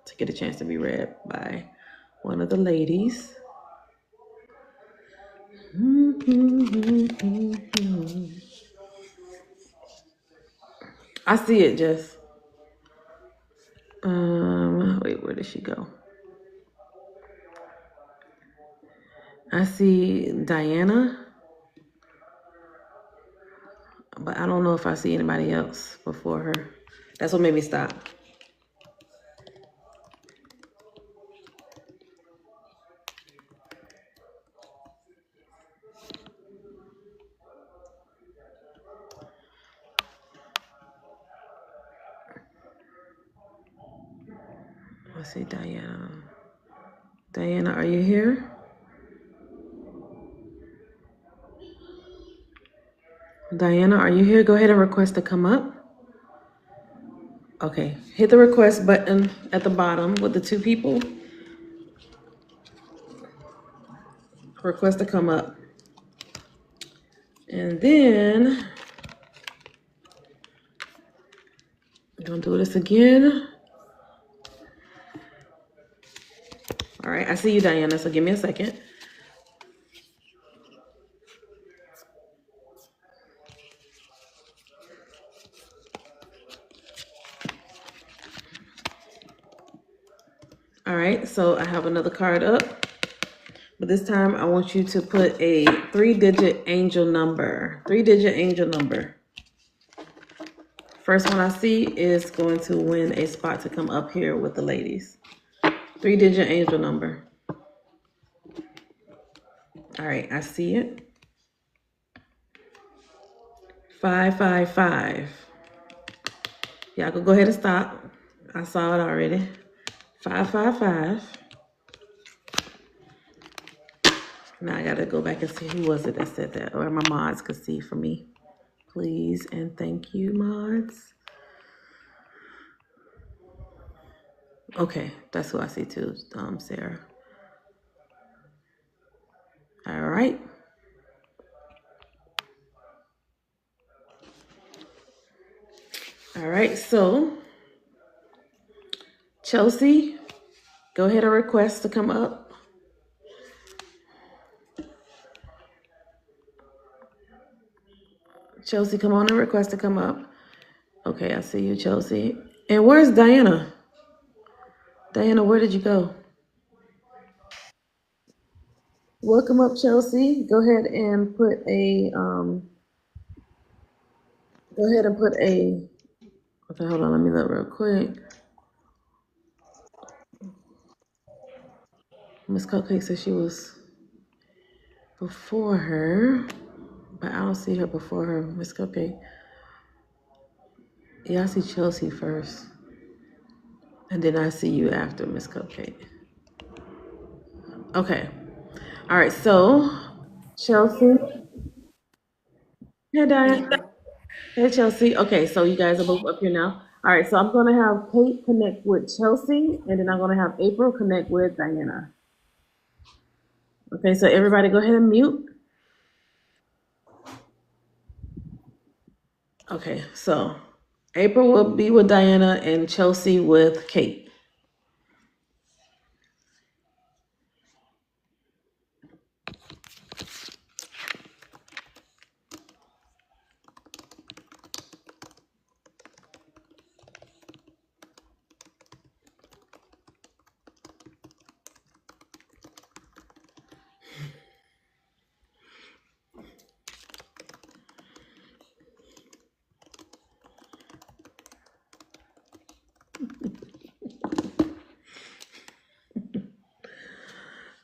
to get a chance to be read by one of the ladies. I see it, Jess. Wait, where did she go? I see Diana, but I don't know if I see anybody else before her. That's what made me stop. I see Diana. Diana, are you here? Diana, are you here? Go ahead and request to come up. Okay, hit the request button at the bottom with the two people. Request to come up. And then, I'm gonna do this again. All right, I see you, Diana, so give me a second. All right, so I have another card up, but this time I want you to put a 3-digit angel number. 3-digit angel number. First one I see is going to win a spot to come up here with the ladies. 3-digit angel number. All right, I see it. 555. Y'all can go ahead and stop. I saw it already. 555. Now I gotta go back and see who was it that said that, or my mods could see for me. Please and thank you, mods. Okay, that's who I see too, Sarah. All right. All right, so Chelsea, go ahead and request to come up. Chelsea, come on and request to come up. Okay, I see you, Chelsea. And where's Diana? Diana, where did you go? Welcome up, Chelsea. Go ahead and put a okay, hold on, let me look real quick. Miss Cupcake said she was before her, but I don't see her before her. Miss Cupcake. Yeah, I see Chelsea first. And then I see you after Miss Cupcake. Okay. All right, so Chelsea. Hey, Diane. Hey, Chelsea. Okay, so you guys are both up here now. All right, so I'm going to have Kate connect with Chelsea, and then I'm going to have April connect with Diana. Okay, so everybody go ahead and mute. Okay, so April will be with Diana and Chelsea with Kate.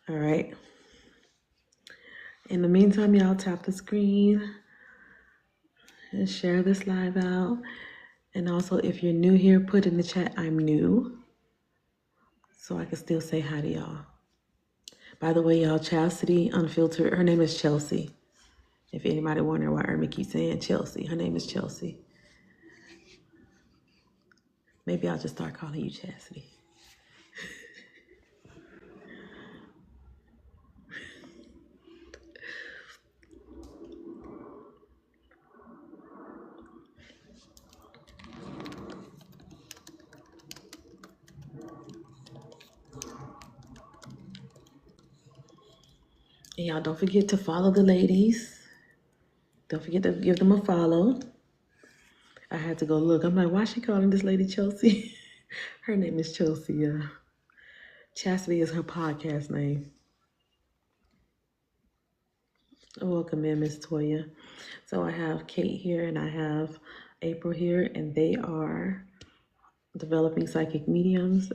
All right. In the meantime, y'all tap the screen and share this live out. And also, if you're new here, put in the chat, I'm new, so I can still say hi to y'all. By the way, y'all, Chastity Unfiltered, her name is Chelsea. If anybody wondering why Ermi keeps saying Chelsea, her name is Chelsea. Maybe I'll just start calling you Chastity. And y'all don't forget to follow the ladies. Don't forget to give them a follow. I had to go look. I'm like, why is she calling this lady Chelsea? Her name is Chelsea. Chastity is her podcast name. Welcome in, Miss Toya. So I have Kate here and I have April here, and they are developing psychic mediums.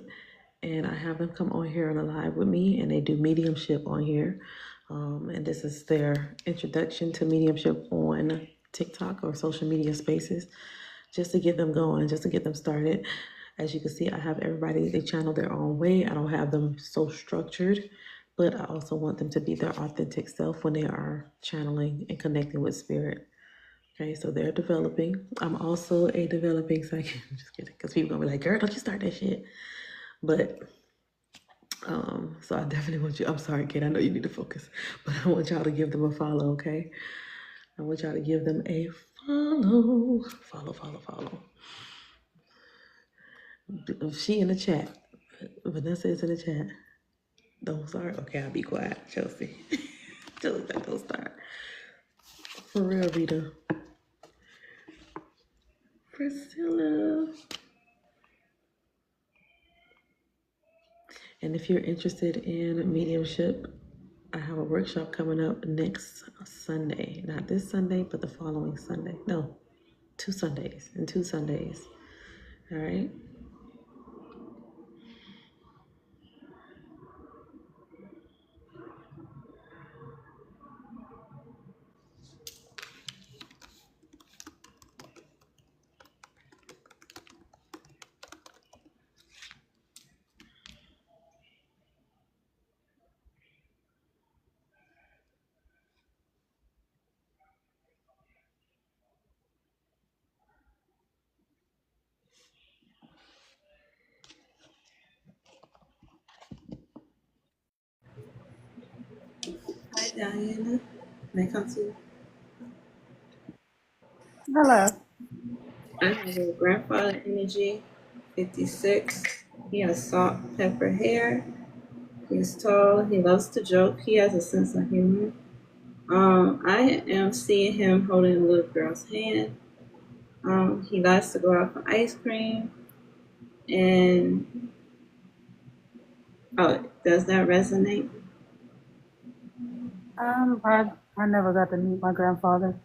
And I have them come on here on a live with me, and they do mediumship on here. And this is their introduction to mediumship on TikTok or social media spaces, just to get them going, just to get them started. As you can see, I have everybody, they channel their own way. I don't have them so structured, but I also want them to be their authentic self when they are channeling and connecting with spirit. Okay, so they're developing. I'm also a developing psychic. I'm just kidding, because people gonna be like, "Girl, don't you start that shit." But so I definitely want you. I'm sorry, kid. I know you need to focus, but I want y'all to give them a follow. Okay, I want y'all to give them a follow. Follow, follow, follow. She in the chat. Vanessa is in the chat. Don't start. Okay, I'll be quiet. Chelsea. Chelsea, don't start. For real, Rita. Priscilla. And if you're interested in mediumship, I have a workshop coming up next Sunday. Not this Sunday, but the following Sunday. No, 2 Sundays. In 2 Sundays. All right. Hi, Diana. May I come to you? Hello. I have a grandfather energy, 56. He has salt, pepper hair. He's tall. He loves to joke. He has a sense of humor. I am seeing him holding a little girl's hand. He likes to go out for ice cream. And oh, does that resonate? I never got to meet my grandfather.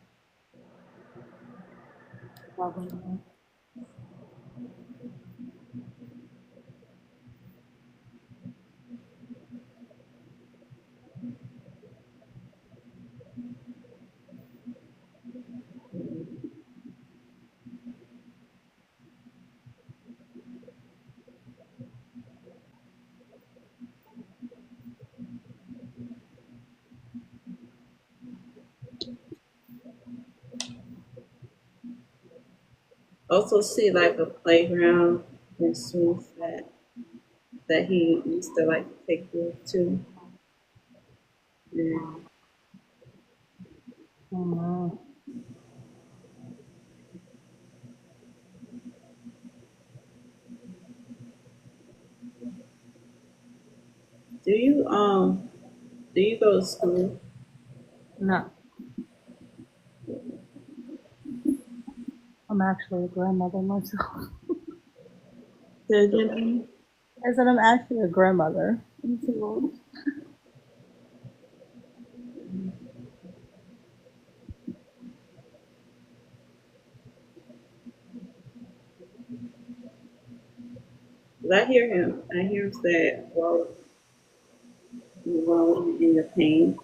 Also see like a playground in swings that he used to like to take you to. And Mm-hmm. do you go to school? No, I'm actually a grandmother myself. Say again. I said I'm actually a grandmother. I'm too old. I hear him. I hear him say, "Well, you alone in your pain."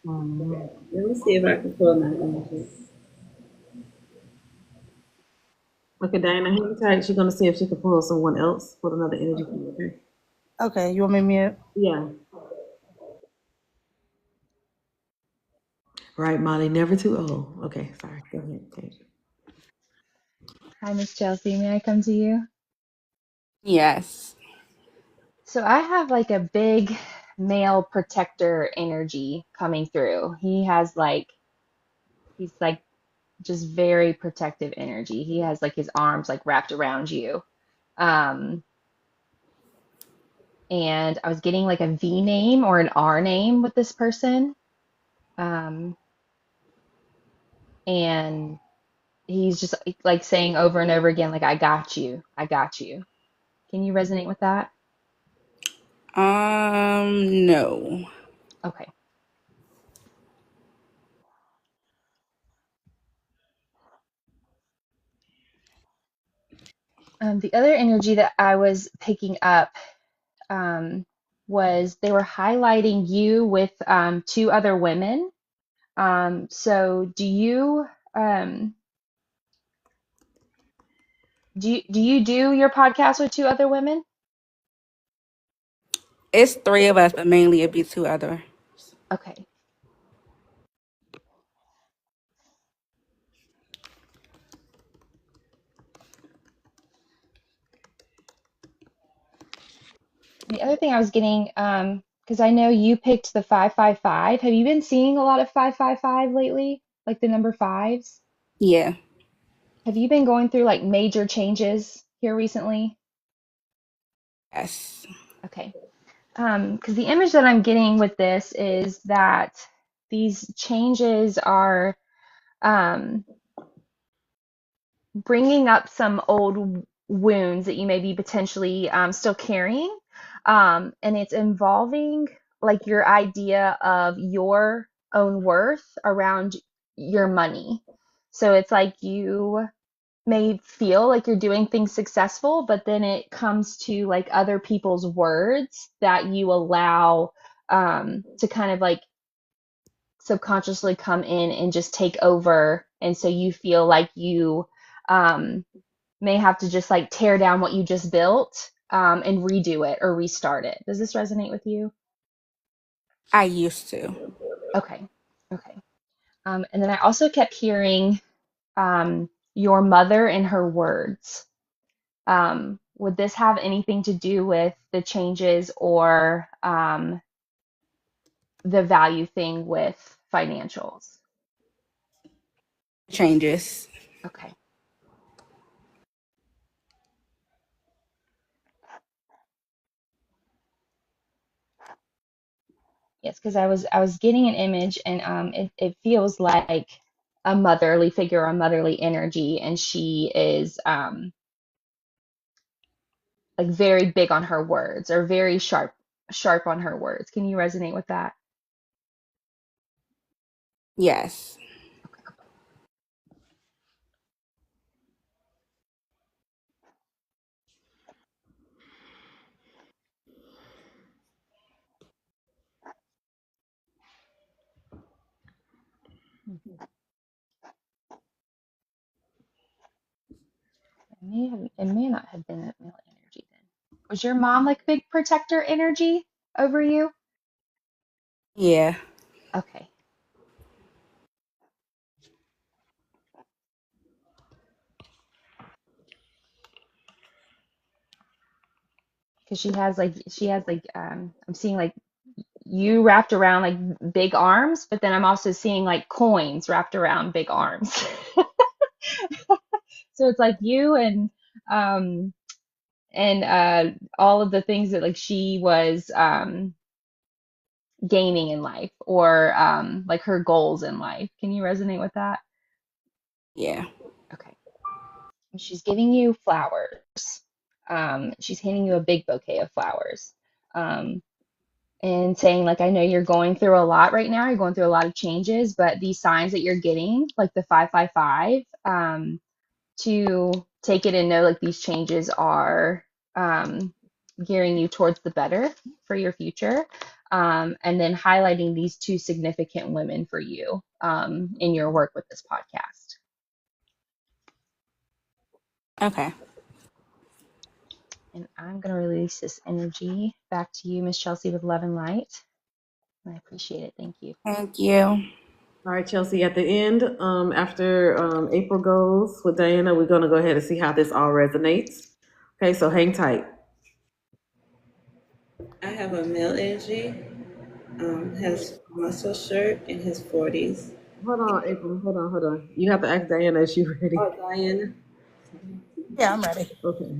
Mm-hmm. Okay, let me see if I can pull that energy. Okay, Diana, hang tight. She's gonna see if she can pull someone else with another energy for you. Okay. Okay, you want me to mute? Yeah. Right, Molly. Never too old. Okay. Sorry. Go ahead. Thank you. Hi, Miss Chelsea. May I come to you? Yes. So I have like a big male protector energy coming through. He's like just very protective energy. He has like his arms like wrapped around you. Um, and I was getting like a V name or an R name with this person. Um, and he's just like saying over and over again, like, I got you. I got you. Can you resonate with that? No. Okay. The other energy that I was picking up um, was they were highlighting you with two other women. So um, do you do your podcast with two other women? It's three of us, but mainly it'd be two other. Okay. The other thing I was getting, because I know you picked the 555. Have you been seeing a lot of 555 lately? Like the number fives? Yeah. Have you been going through like major changes here recently? Yes. Okay. Because the image that I'm getting with this is that these changes are um, bringing up some old wounds that you may be potentially still carrying. And it's involving like your idea of your own worth around your money. So it's like you may feel like you're doing things successful, but then it comes to like other people's words that you allow to kind of like subconsciously come in and just take over. And so you feel like you um, may have to just like tear down what you just built and redo it or restart it. Does this resonate with you? I used to. Okay. Okay. And then I also kept hearing your mother and her words. Would this have anything to do with the changes or the value thing with financials? Changes. Okay. Yes, because I was getting an image and it feels like a motherly figure, a motherly energy, and she is like very big on her words or very sharp on her words. Can you resonate with that? Yes. It may not have been a male energy then. Was your mom like big protector energy over you? Yeah. Okay. Because she has like I'm seeing like you wrapped around like big arms, but then I'm also seeing like coins wrapped around big arms. So it's like you um and all of the things that like she was gaining in life or like her goals in life. Can you resonate with that? Yeah. Okay. She's giving you flowers. She's handing you a big bouquet of flowers. Um, and saying like I know you're going through a lot right now, you're going through a lot of changes, but these signs that you're getting like the 555 to take it and know like these changes are um, gearing you towards the better for your future, and then highlighting these two significant women for you in your work with this podcast. Okay. And I'm going to release this energy back to you, Miss Chelsea, with love and light. I appreciate it. Thank you. Thank you. All right, Chelsea, at the end, after April goes with Diana, we're going to go ahead and see how this all resonates. Okay, so hang tight. I have a male energy, has muscle shirt in his 40s. Hold on, April. Hold on. You have to ask Diana if she's ready. Oh, Diana. Yeah, I'm ready. Okay.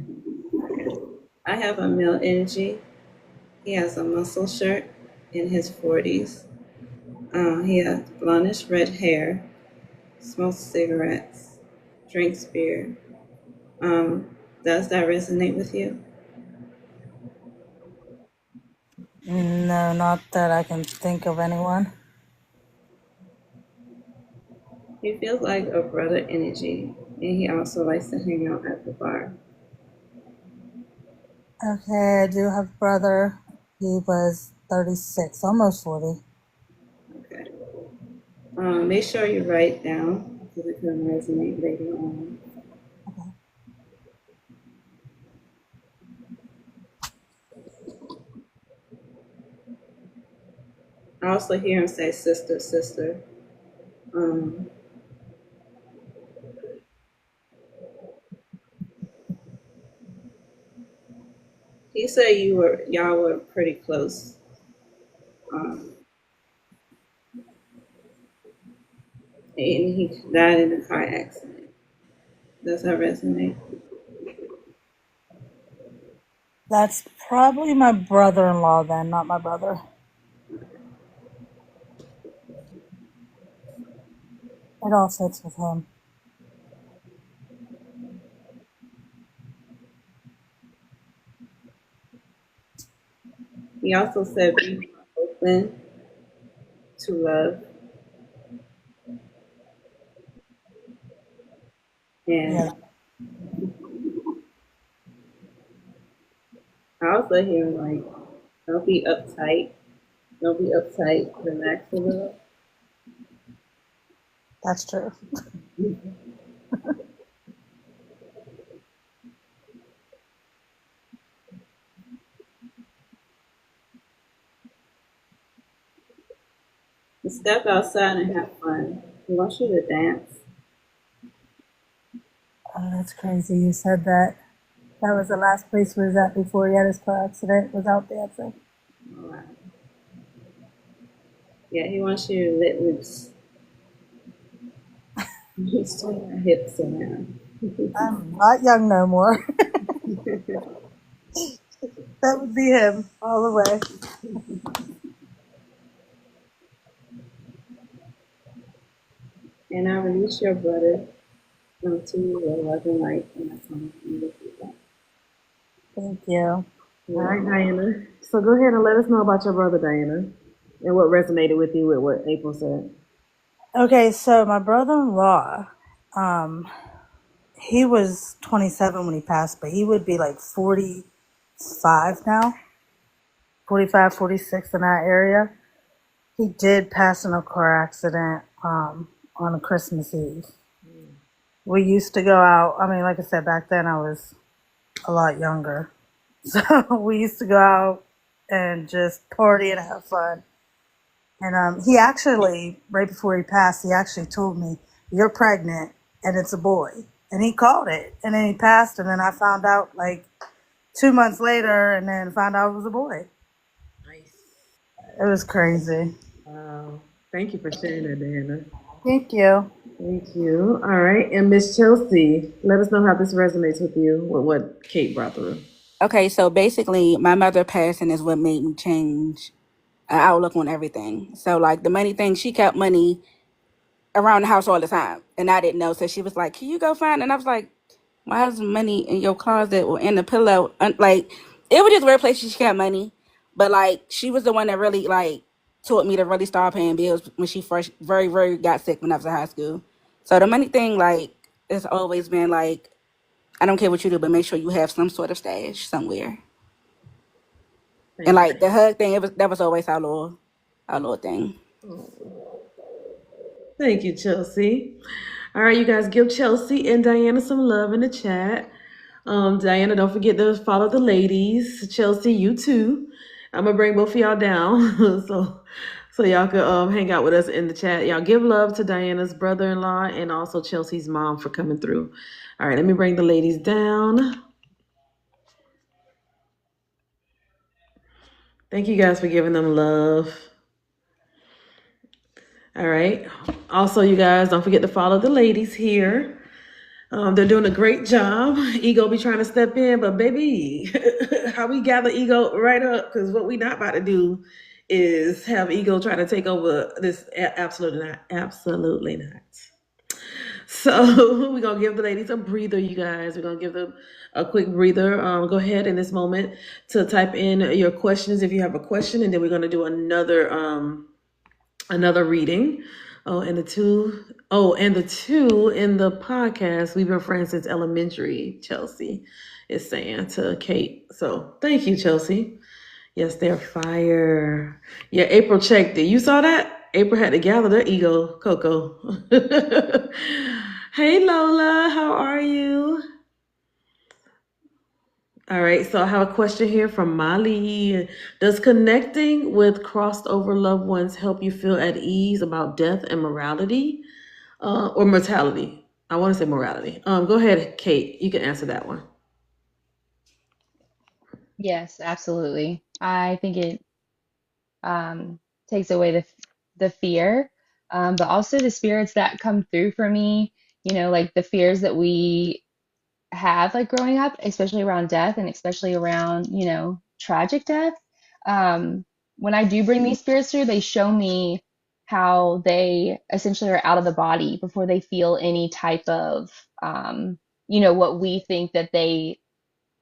I have a male energy. He has a muscle shirt in his 40s. He has blondish red hair, smokes cigarettes, drinks beer. Does that resonate with you? No, not that I can think of anyone. He feels like a brother energy, and he also likes to hang out at the bar. Okay, I do have a brother. He was 36, almost 40. Okay. Make sure you write down because it can resonate later on. Okay. I also hear him say sister, sister. Um, he said y'all were pretty close. Um, and he died in a car accident. Does that resonate? That's probably my brother-in-law then, not my brother. It all fits with him. He also said be open to love, Yeah, and I also hear him like don't be uptight. Don't be uptight. Relax a little. that's true. Step outside and have fun. He wants you to dance. Oh, that's crazy. You said that. That was the last place we was at before he had his car accident, was out dancing. All right. Yeah, he wants you to let loose. He's swinging your hips around. I'm not young no more. That would be him all the way. And I release your brother to your loving light and I come and lift you up. Thank you. All right, Diana. So go ahead and let us know about your brother, Diana, and what resonated with you with what April said. Okay, so my brother-in-law, um, he was 27 when he passed, but he would be like 45 now, 45, 46 in that area. He did pass in a car accident on a Christmas Eve. We used to go out. I mean, like I said, back then I was a lot younger. So we used to go out and just party and have fun. And he actually, right before he passed, he actually told me, "You're pregnant and it's a boy." And he called it. And then he passed. And then I found out like 2 months later and then found out it was a boy. Nice. It was crazy. Wow. Thank you for sharing that, Diana. Thank you. Thank you. All right. And Miss Chelsea, let us know how this resonates with you, with what Kate brought through. Okay, so basically, my mother passing is what made me change an outlook on everything. So, like the money thing, she kept money around the house all the time, and I didn't know. So she was like, "Can you go find?" And I was like, "Why is money in your closet or in the pillow?" Like, it was just weird places she kept money, but like she was the one that really like taught me to really start paying bills when she first very got sick when I was in high school. So the money thing, like, it's always been like, I don't care what you do, but make sure you have some sort of stash somewhere. And Thank like the hug thing, that was always our little thing. you. Thank you, Chelsea. All right, you guys, give Chelsea and Diana some love in the chat. Diana, don't forget to follow the ladies. Chelsea, you too. I'm gonna bring both of y'all down so y'all can hang out with us in the chat. Y'all give love to Diana's brother-in-law and also Chelsea's mom for coming through. All right, let me bring the ladies down. Thank you guys for giving them love. All right. Also, you guys, don't forget to follow the ladies here. They're doing a great job. Ego be trying to step in, but baby, how we gather Ego right up? Because what we not about to do is have Ego try to take over this. Absolutely not. Absolutely not. So we're gonna give the ladies a breather, you guys. We're gonna give them a quick breather. Go ahead in this moment to type in your questions if you have a question, and then we're gonna do another reading. And the two in the podcast, we've been friends since elementary. Chelsea is saying to Kate. So thank you, Chelsea. Yes, they're fire. Yeah, April checked it. You saw that? April had to gather their ego, Coco. Hey Lola, how are you? All right, so I have a question here from Molly. Does connecting with crossed over loved ones help you feel at ease about death and morality? Or mortality? I want to say morality. Go ahead, Kate. You can answer that one. Yes, absolutely. I think it takes away the fear, but also the spirits that come through for me. Like the fears that we have like growing up, especially around death and especially around, tragic death. Um, when I do bring these spirits through, they show me how they essentially are out of the body before they feel any type of, what we think that they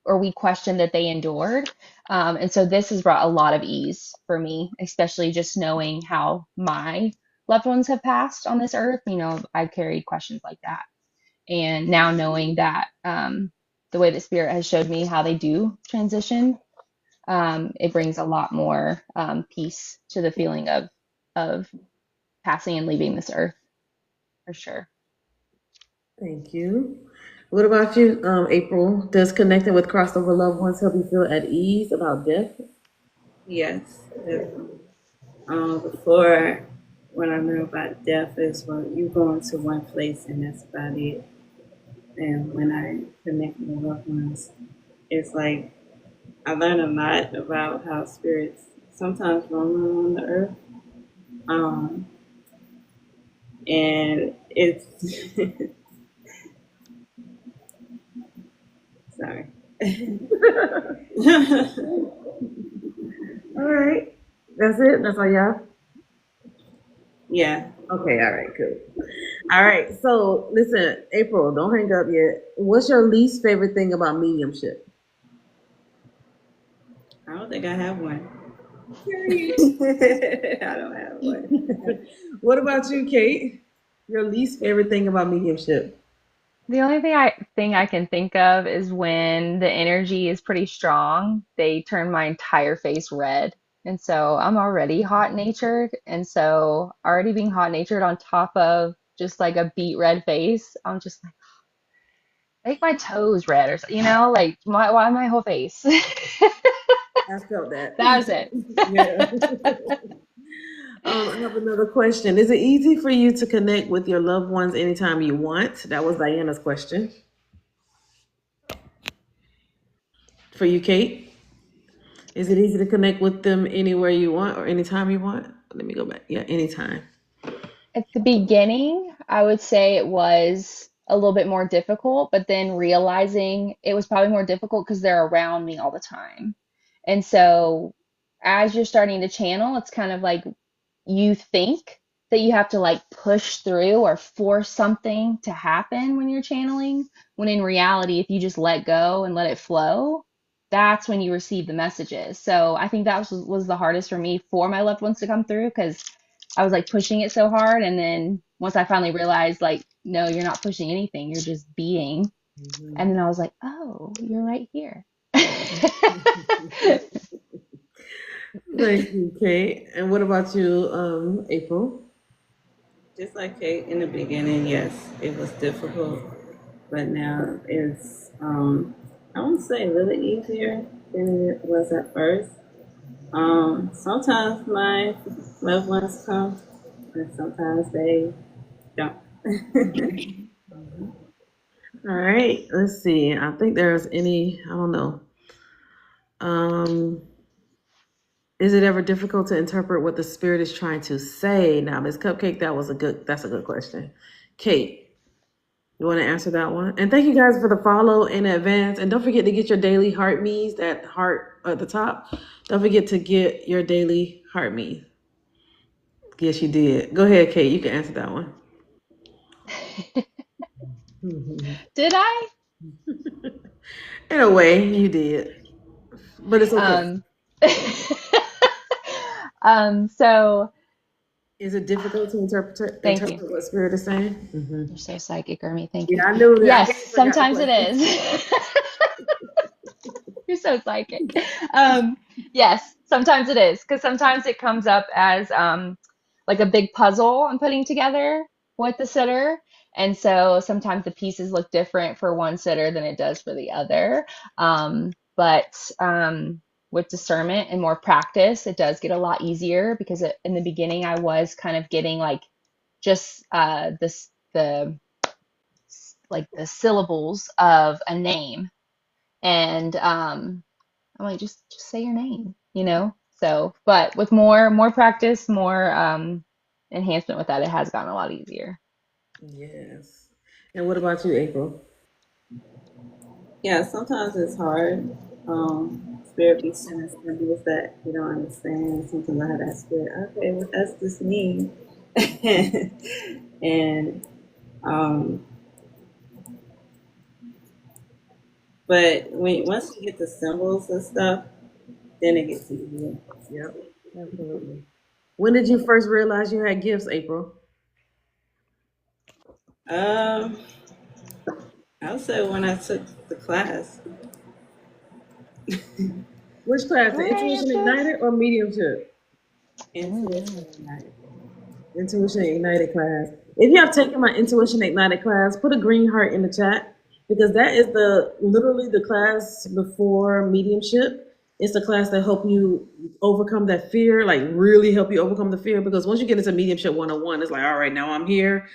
or we question that they endured. And so this has brought a lot of ease for me, especially just knowing how my loved ones have passed on this earth. I carried questions like that. And now knowing that the way the spirit has showed me how they do transition, it brings a lot more peace to the feeling of passing and leaving this earth for sure. Thank you. What about you, April? Does connecting with crossover loved ones help you feel at ease about death? Yes, definitely. Before, when I learned about death is when you go into one place and that's about it. And when I connect with loved ones, it's like I learn a lot about how spirits sometimes roam around the earth. Um, and it's sorry. All right. That's it? That's all you have? Yeah. Okay, all right, cool. All right, so listen, April, don't hang up yet. What's your least favorite thing about mediumship? I don't think I have one. I don't have one. What about you, Kate? Your least favorite thing about mediumship? The only thing I can think of is when the energy is pretty strong, they turn my entire face red. And so I'm already hot natured. And so already being hot natured on top of just like a beet red face, I'm just like, make my toes red or something, like why my whole face? I felt that. That was it. Yeah. I have another question. Is it easy for you to connect with your loved ones anytime you want? That was Diana's question. For you, Kate, is it easy to connect with them anywhere you want or anytime you want? Let me go back. Yeah, anytime. At the beginning, I would say it was a little bit more difficult, but then realizing it was probably more difficult because they're around me all the time. And so as you're starting to channel, it's kind of like you think that you have to like push through or force something to happen when you're channeling, when in reality, if you just let go and let it flow, that's when you receive the messages. So I think that was the hardest for me for my loved ones to come through because I was like pushing it so hard. And then once I finally realized, like, no, you're not pushing anything, you're just being. Mhm. And then I was like, oh, you're right here. Thank you, Kate. And what about you, April? Just like Kate in the beginning, yes, it was difficult, but now it's I won't say a little easier than it was at first. Sometimes my loved ones come, and sometimes they don't. All right, let's see. I think there's I don't know. Um, is it ever difficult to interpret what the spirit is trying to say? Now, Miss Cupcake, that's a good question. Kate, you want to answer that one? And thank you guys for the follow in advance. And don't forget to get your daily heart me's, that heart at the top. Don't forget to get your daily heart me. Yes, you did. Go ahead, Kate. You can answer that one. Did I? In a way, you did, but it's okay. Um, so Is it difficult to thank you. interpret what spirit is saying? You're so psychic, Ermi. Thank you. Yeah, I knew that. I Yes, can't forget the sometimes it question. is. You're so psychic. Yes, sometimes it is because sometimes it comes up as like a big puzzle I'm putting together with the sitter. And so sometimes the pieces look different for one sitter than it does for the other. But with discernment and more practice, it does get a lot easier because in the beginning I was kind of getting like just the like the syllables of a name and I'm like, just say your name, you know? So, but with more practice, more enhancement with that, it has gotten a lot easier. Yes. And what about you, April? Yeah, sometimes it's hard. Spirit be sending symbols that you don't understand. Sometimes I have that spirit. Okay, what does this mean? and um, but when once you get the symbols and stuff, then it gets easier. Yep, absolutely. When did you first realize you had gifts, April? Um, I would say when I took the class, Which class, the What Intuition answer? Ignited or Mediumship? intuition ignited. Intuition Ignited class. If you have taken my Intuition Ignited class, put a green heart in the chat because that is the literally the class before mediumship. It's the class that help you overcome that fear, like really help you overcome the fear. Because once you get into mediumship 101, it's like, all right, now I'm here.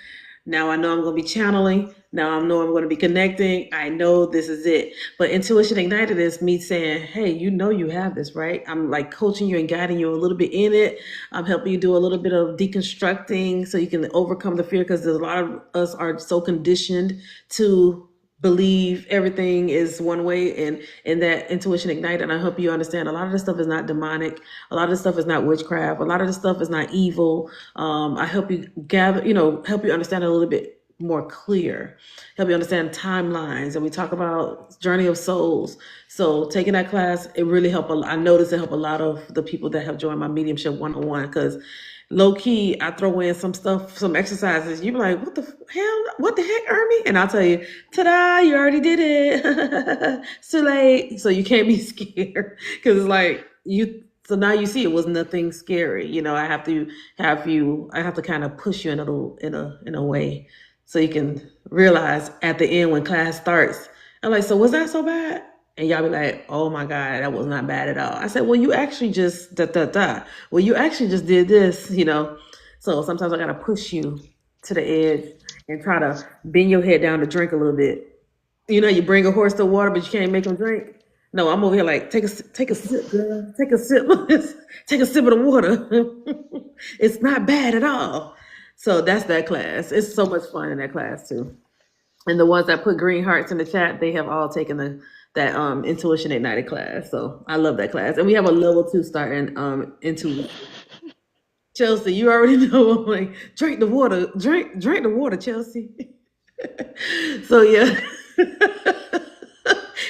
Now I know I'm going to be channeling. Now I know I'm going to be connecting. I know this is it. But Intuition Ignited is me saying, hey, you know you have this, right? I'm like coaching you and guiding you a little bit in it. I'm helping you do a little bit of deconstructing so you can overcome the fear because a lot of us are so conditioned to believe everything is one way and in that Intuition Ignite, and I hope you understand a lot of this stuff is not demonic, a lot of this stuff is not witchcraft, a lot of this stuff is not evil. I help you gather, help you understand it a little bit more clear, help you understand timelines, and we talk about journey of souls. So taking that class, it really helped. I noticed it helped a lot of the people that have joined my mediumship 101 because low key, I throw in some stuff, some exercises. You be like, what the hell? What the heck, Ermi? And I'll tell you, ta-da, you already did it. It's too late. So you can't be scared because it's like you. So now you see it was nothing scary. I have to I have to kind of push you in a way so you can realize at the end when class starts. I'm like, so was that so bad? And y'all be like, oh my God, that was not bad at all. I said, well, you actually just da da da. Well, you actually just did this. So sometimes I gotta push you to the edge and try to bend your head down to drink a little bit. You bring a horse to water, but you can't make him drink. No, I'm over here like, take a sip, girl. Take a sip. Take a sip of the water. It's not bad at all. So that's that class. It's so much fun in that class too. And the ones that put green hearts in the chat, they have all taken that Intuition Ignited class. So I love that class. And we have a level 2 starting Intuition. Chelsea, you already know. I'm like, drink the water, drink the water, Chelsea. So yeah.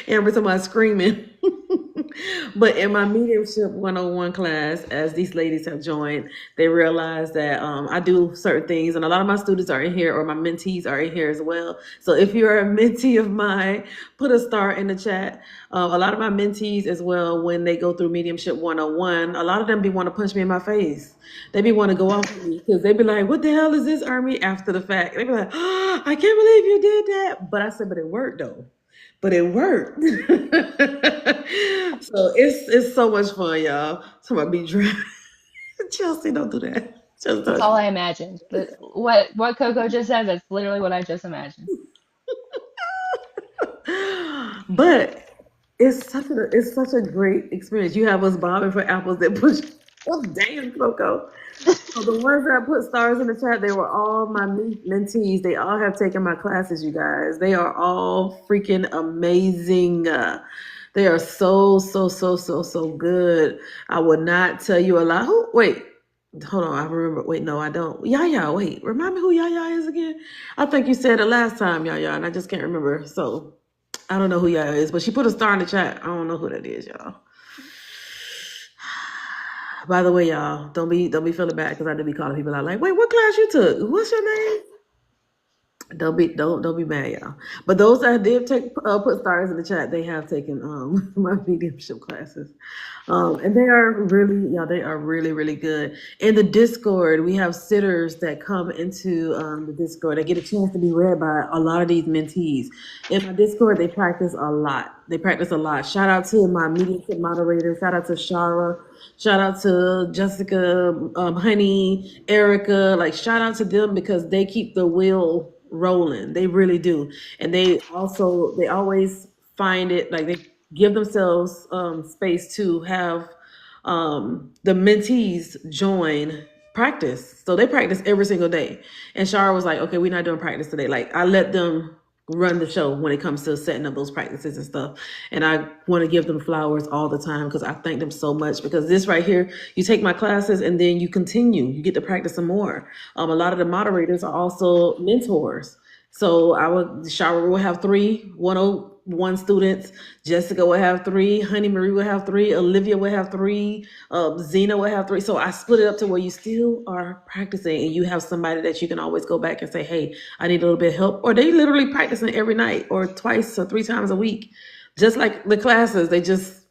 Amber somebody screaming. But in my mediumship 101 class, as these ladies have joined, they realize that I do certain things, and a lot of my students are in here, or my mentees are in here as well. So if you're a mentee of mine, put a star in the chat. A lot of my mentees as well, when they go through mediumship 101, a lot of them be want to punch me in my face. They be want to go off with me because they be like, what the hell is this, Army? After the fact, they be like, oh, I can't believe you did that. But I said, but it worked though. But it worked. So it's so much fun, y'all. Somebody be dry. Chelsea, don't do that. Chelsea, That's don't. all I imagined. What Coco just said, that's literally what I just imagined. But it's such a great experience. You have us bobbing for apples that push. Oh damn, Coco. So the ones that put stars in the chat, they were all my mentees. They all have taken my classes, you guys. They are all freaking amazing. They are so, so, so, so, so good. I would not tell you a lot. Wait. Hold on, I remember. Wait, no, I don't. Yaya, wait, remind me who Yaya is again? I think you said it last time, Yaya, and I just can't remember. So I don't know who Yaya is, but she put a star in the chat. I don't know who that is, y'all. By the way, y'all, don't be feeling bad because I do be calling people out like, wait, what class you took? What's your name? Don't be mad, y'all. But those that did take put stars in the chat, they have taken my mediumship classes, and they are really, yeah, they are really really good. In the Discord, we have sitters that come into the Discord. They get a chance to be read by a lot of these mentees. In my Discord, they practice a lot. They practice a lot. Shout out to my mediumship moderator. Shout out to Shara. Shout out to Jessica, Honey, Erica. Like shout out to them because they keep the wheel rolling. They really do. And they always find it like they give themselves space to have the mentees join practice. So they practice every single day. And Shara was like, okay, we're not doing practice today. Like I let them run the show when it comes to setting up those practices and stuff. And I want to give them flowers all the time because I thank them so much because this right here, you take my classes and then you continue, you get to practice some more. A lot of the moderators are also mentors. So Shara will have 101 students. Jessica will have 3. Honey Marie will have 3. Olivia will have 3. Zena will have 3. So I split it up to where you still are practicing and you have somebody that you can always go back and say, hey, I need a little bit of help. Or they literally practicing every night or twice or 3 times a week. Just like the classes, they just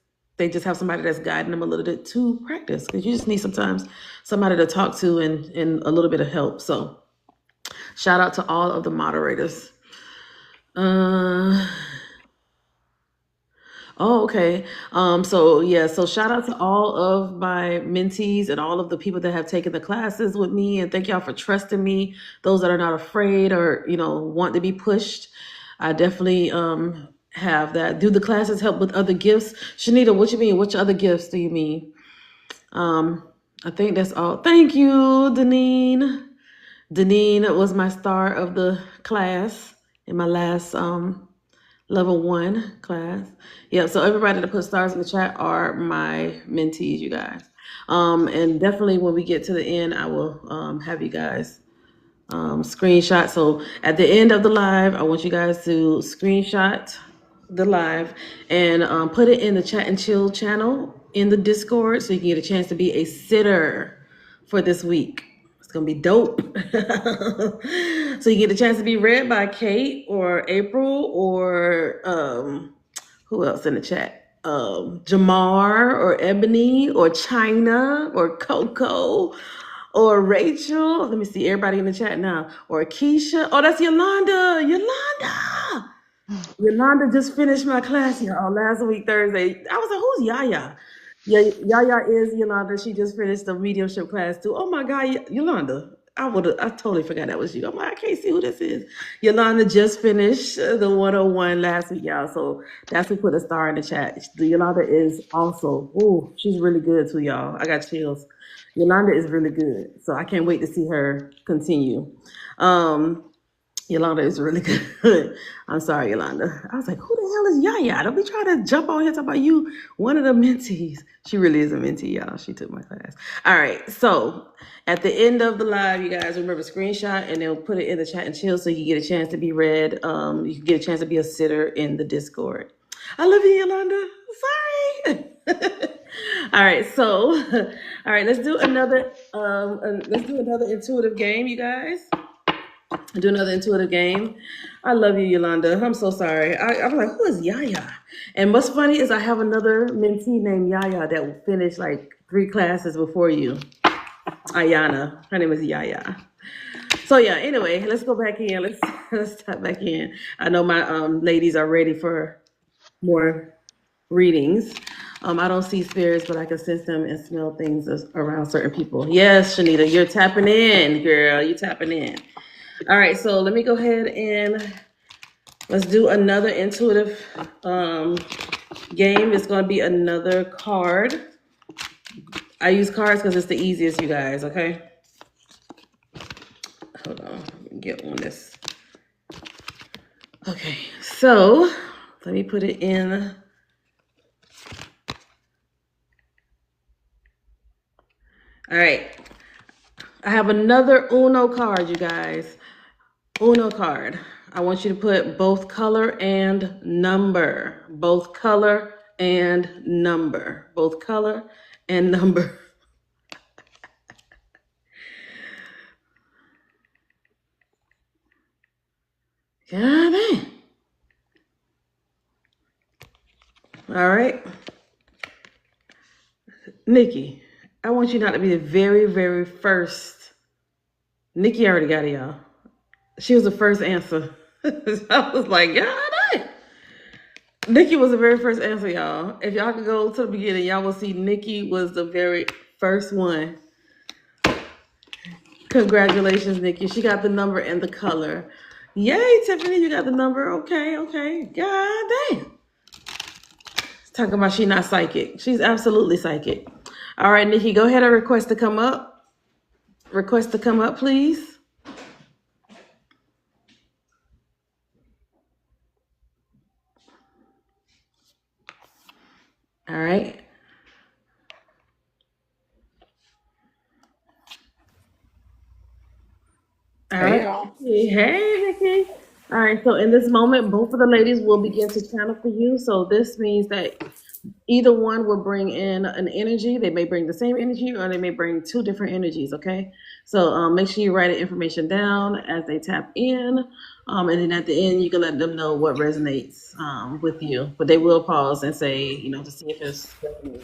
have somebody that's guiding them a little bit to practice because you just need sometimes somebody to talk to and a little bit of help. So shout out to all of the moderators. Oh, okay. So shout out to all of my mentees and all of the people that have taken the classes with me, and thank y'all for trusting me. Those that are not afraid or want to be pushed, I definitely have that. Do the classes help with other gifts? Shanita, what you mean? Which other gifts do you mean? I think that's all. Thank you, Deneen. Deneen was my star of the class in my last level 1 class. Yeah, so everybody that put stars in the chat are my mentees, you guys. And definitely when we get to the end, I will have you guys screenshot. So at the end of the live, I want you guys to screenshot the live and put it in the chat and chill channel in the Discord so you can get a chance to be a sitter for this week. It's gonna be dope. So you get a chance to be read by Kate or April or who else in the chat? Jamar or Ebony or China or Coco or Rachel. Let me see everybody in the chat now. Or Keisha. Oh, that's Yolanda. Yolanda just finished my class, y'all, last week, Thursday. I was like, who's Yaya? Yeah, Yaya is Yolanda. She just finished the mediumship class too. Oh my God, Yolanda. I totally forgot that was you. I'm like, I can't see who this is. Yolanda just finished the 101 last week, y'all. So that's who put a star in the chat. Yolanda is also, she's really good too, y'all. I got chills. Yolanda is really good. So I can't wait to see her continue. Yolanda is really good. I'm sorry, Yolanda. I was like, who the hell is Yaya? Don't be trying to jump on here talking about you, one of the mentees. She really is a mentee, y'all. She took my class. All right. So at the end of the live, you guys remember screenshot and they'll put it in the chat and chill so you get a chance to be read. You can get a chance to be a sitter in the Discord. I love you, Yolanda. Sorry. All right. So, all right, let's do another intuitive game, you guys. Do another intuitive game. I love you, Yolanda. I'm so sorry. I'm like, who is Yaya? And what's funny is I have another mentee named Yaya that will finish like 3 classes before you. Ayana. Her name is Yaya. So yeah, anyway, let's go back in. Let's tap back in. I know my ladies are ready for more readings. I don't see spirits, but I can sense them and smell things around certain people. Yes, Shanita, you're tapping in, girl. You're tapping in. All right, so let me go ahead and let's do another intuitive game. It's going to be another card. I use cards because it's the easiest, you guys, okay? Hold on, let me get on this. Okay, so let me put it in. All right, I have another Uno card, you guys. Uno card. I want you to put both color and number. Both color and number. Both color and number. God dang. All right. Nikki, I want you not to be the very, very first. Nikki already got it, y'all. She was the first answer. I was like, God dang. Nikki was the very first answer, y'all. If y'all could go to the beginning, y'all will see Nikki was the very first one. Congratulations, Nikki. She got the number and the color. Yay, Tiffany, you got the number. Okay, okay. God damn. Talking about she not psychic. She's absolutely psychic. All right, Nikki, go ahead and request to come up. Request to come up, please. All right. All Hey right. y'all. Hey, Nikki. All right. So in this moment, both of the ladies will begin to channel for you. So this means that either one will bring in an energy. They may bring the same energy or they may bring two different energies. Okay. So make sure you write the information down as they tap in. And then at the end, you can let them know what resonates with you. But they will pause and say, to see if it's resonating.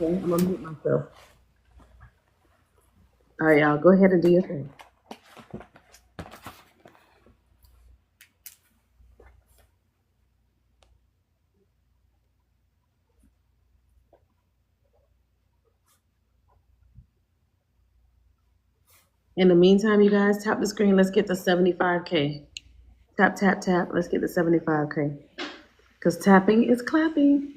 Okay. I'm going to mute myself. All right, y'all. Go ahead and do your thing. In the meantime, you guys, tap the screen. Let's get to 75K. Tap, tap, tap. Let's get to 75K. Because tapping is clapping.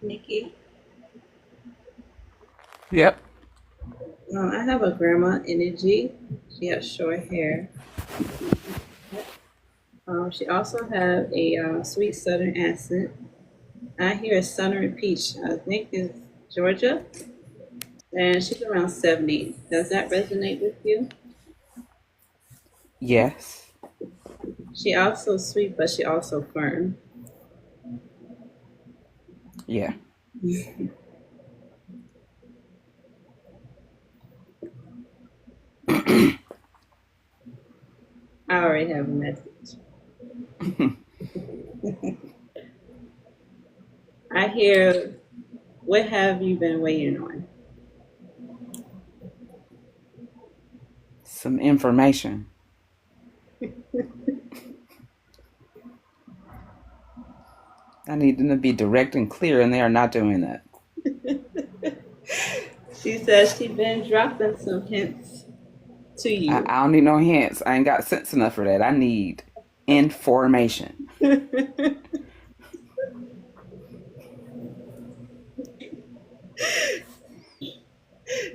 Nikki. Yep. I have a grandma energy. She has short hair. She also have a sweet southern accent. I hear a southern peach. I think it's Georgia, and she's around 70. Does that resonate with you? Yes. She also sweet, but she also firm. Yeah. I already have a message. I hear, what have you been waiting on? Some information. I need them to be direct and clear, and they are not doing that. She says she's been dropping some hints to you. I don't need no hints. I ain't got sense enough for that. I need information.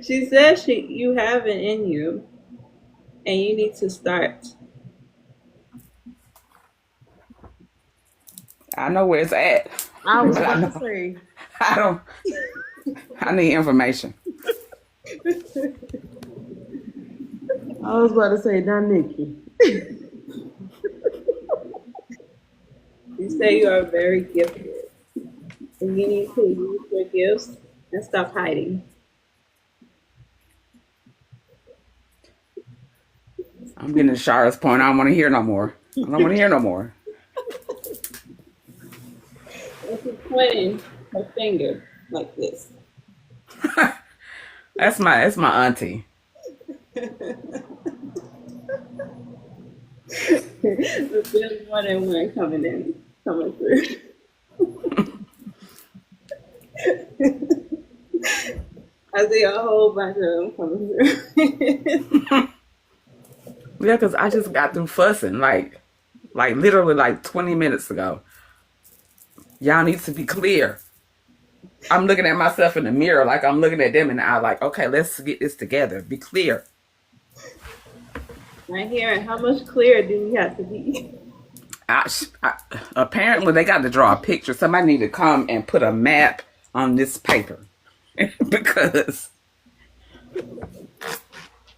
She says you have it in you, and you need to start. I know where it's at, I was but I about to know say. I don't. I need information. I was about to say, not Nikki. You say you are very gifted, and you need to use your gifts and stop hiding. I'm getting to Shara's point. I don't want to hear no more. I don't want to hear no more. And she's pointing her finger like this. That's my auntie. But there's more than one coming through. I see a whole bunch of them coming through. Yeah, because I just got through fussing like literally like 20 minutes ago. Y'all need to be clear. I'm looking at myself in the mirror like I'm looking at them in the eye like, okay, let's get this together. Be clear. Right here, and how much clearer do you have to be? Apparently, they got to draw a picture. Somebody need to come and put a map on this paper because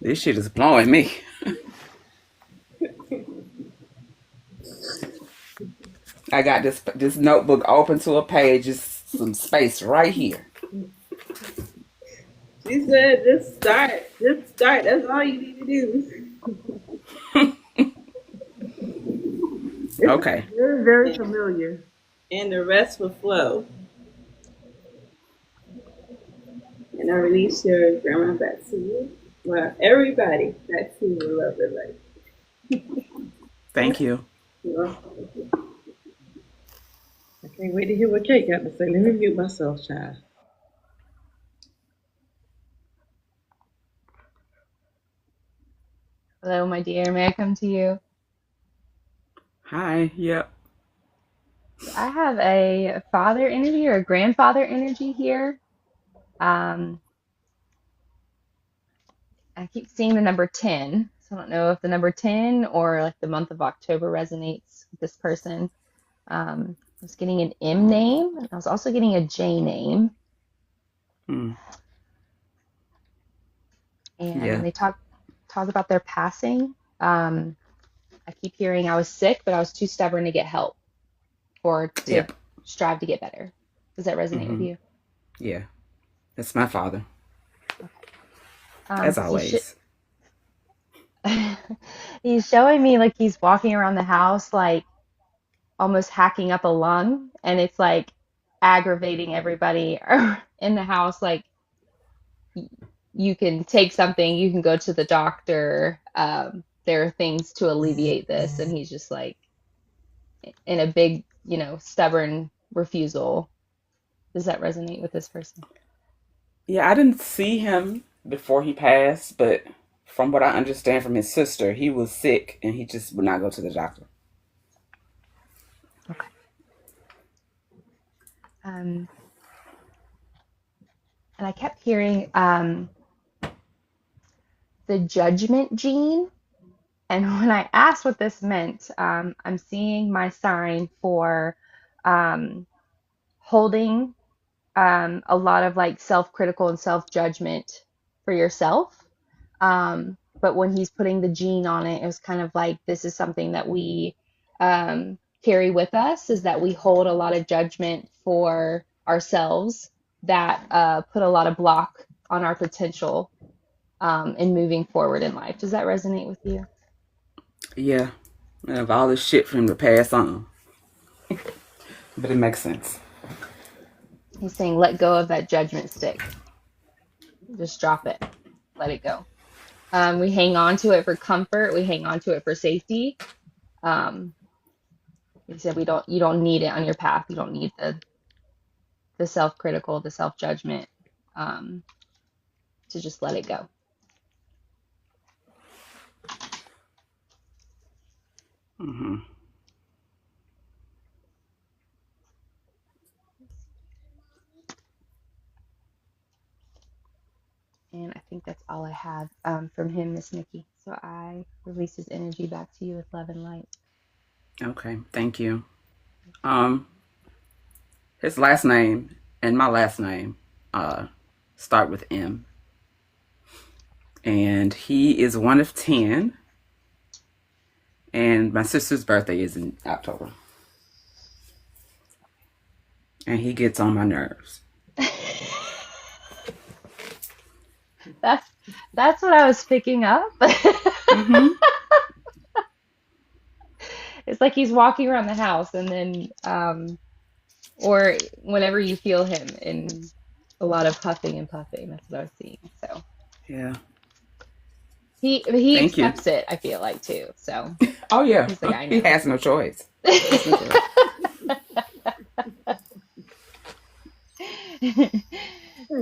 this shit is blowing me. I got this notebook open to a page. Just some space right here. She said, just start. Just start. That's all you need to do. Okay. Very, very familiar. And the rest will flow. And I release your grandma back to you. Well, everybody back to you in love and life. Thank you. You're welcome. I can't wait to hear what Kate got to say. Let me mute myself, child. Hello, my dear. May I come to you? Hi. Yep. I have a father energy or a grandfather energy here. Um, I keep seeing the number 10, so I don't know if the number 10 or like the month of October resonates with this person. I was getting an M name, and I was also getting a J name. And Yeah. when they talk about their passing, I keep hearing I was sick, but I was too stubborn to get help or to Yep. strive to get better. Does that resonate with you? Yeah. That's my father. Okay. As 'Cause always. he's showing me like he's walking around the house like almost hacking up a lung, and it's like aggravating everybody in the house. Like you can take something, you can go to the doctor. There are things to alleviate this, and he's just like in a big, stubborn refusal. Does that resonate with this person? Yeah, I didn't see him before he passed, but from what I understand from his sister, he was sick and he just would not go to the doctor. Okay. And I kept hearing the judgment gene. And when I asked what this meant, I'm seeing my sign for um, holding a lot of like self-critical and self-judgment for yourself. But when he's putting the gene on it, it was kind of like this is something that we carry with us, is that we hold a lot of judgment for ourselves that put a lot of block on our potential in moving forward in life. Does that resonate with you? Yeah. I have all this shit for him to pass on. But it makes sense. He's saying, let go of that judgment stick. Just drop it. Let it go. We hang on to it for comfort. We hang on to it for safety. He said you don't need it on your path. You don't need the self-critical, the self-judgment, to just let it go. Mm-hmm. And I think that's all I have from him, Miss Nikki. So I release his energy back to you with love and light. Okay. Thank you. His last name and my last name start with M. And he is one of 10. And my sister's birthday is in October. And he gets on my nerves. That's what I was picking up. Mm-hmm. It's like he's walking around the house and then or whenever you feel him in a lot of huffing and puffing. That's what I was seeing. So Yeah. he Thank you. accepts it, I feel like too. So Oh, yeah. he's like, I He know. has no choice. Has no choice.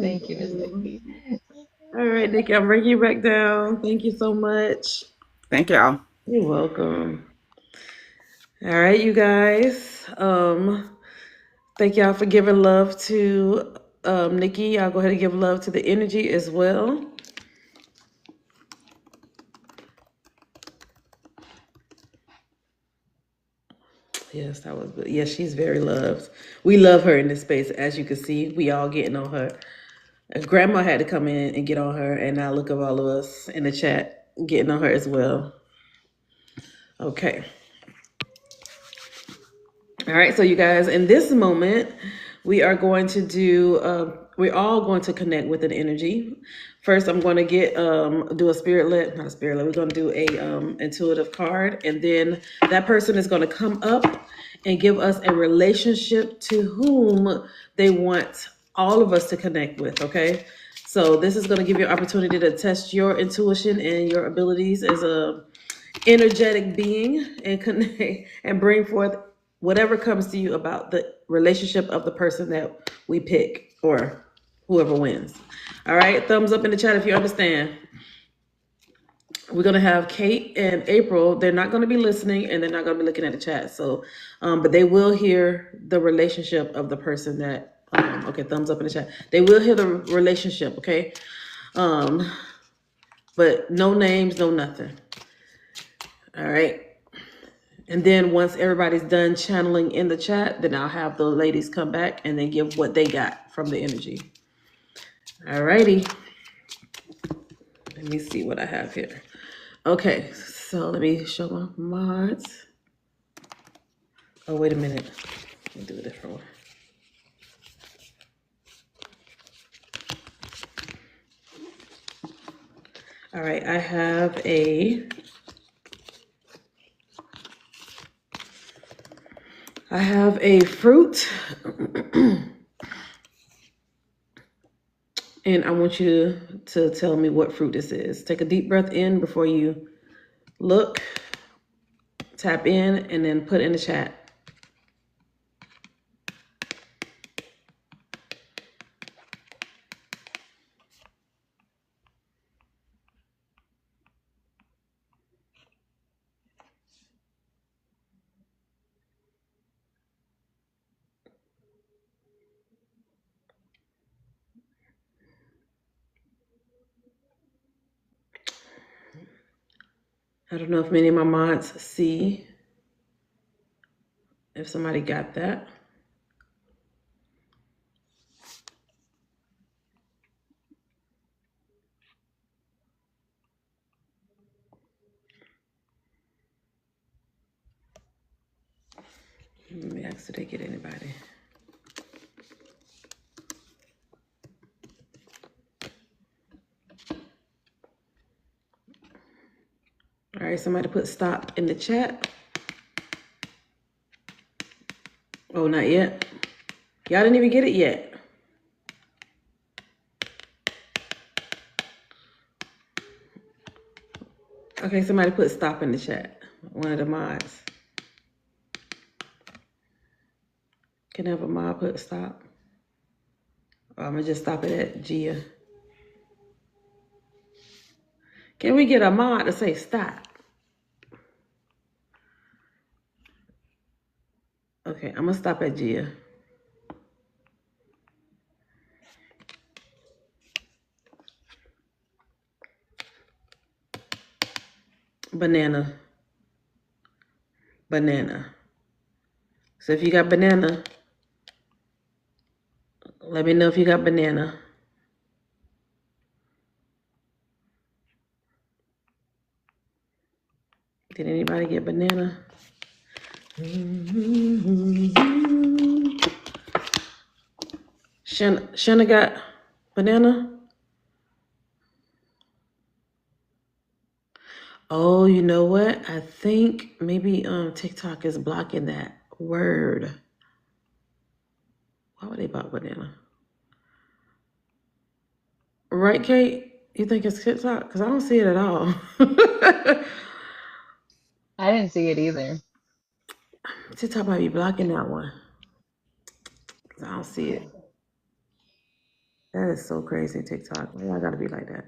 Thank you, Miss Nikki. All right, Nikki, I'm bringing you back down. Thank you so much. Thank y'all. You're welcome. All right, you guys. Thank y'all for giving love to Nikki. I'll go ahead and give love to the energy as well. Yes, that was good. Yes, she's very loved. We love her in this space. As you can see, we all getting on her. Grandma had to come in and get on her, and now look at all of us in the chat getting on her as well. Okay. All right, so you guys, in this moment, we are going to do, we're all going to connect with an energy. First, I'm going to do a spirit let, not a spirit let, we're going to do a intuitive card. And then that person is going to come up and give us a relationship to whom they want all of us to connect with, okay? So this is going to give you an opportunity to test your intuition and your abilities as a energetic being and connect and bring forth whatever comes to you about the relationship of the person that we pick or whoever wins. All right, thumbs up in the chat if you understand. We're gonna have Kate and April. They're not gonna be listening and they're not gonna be looking at the chat. So, but they will hear the relationship of the person that. Okay, thumbs up in the chat. They will hear the relationship. Okay, but no names, no nothing. All right. And then once everybody's done channeling in the chat, then I'll have the ladies come back and then give what they got from the energy. All righty. Let me see what I have here. Okay, so let me show my mods. Oh, wait a minute. Let me do a different one. All right, I have a fruit. And I want you to tell me what fruit this is. Take a deep breath in before you look, tap in, and then put in the chat. I don't know if many of my mods see if somebody got that. Let me ask, did they get anybody? All right, somebody put stop in the chat. Oh, not yet. Y'all didn't even get it yet. Okay, somebody put stop in the chat. One of the mods. Can I have a mod put stop? Or I'm gonna just stop it at Gia. Can we get a mod to say stop? Okay, I'm gonna stop at Gia. Banana. Banana. So if you got banana, Let me know if you got banana. Did anybody get banana? Shanna got banana? Oh, you know what? I think maybe TikTok is blocking that word. Why would they block banana? Right, Kate? You think it's TikTok? Because I don't see it at all. I didn't see it either. TikTok might be blocking that one. 'Cause I don't see it. That is so crazy, TikTok. Why y'all gotta be like that?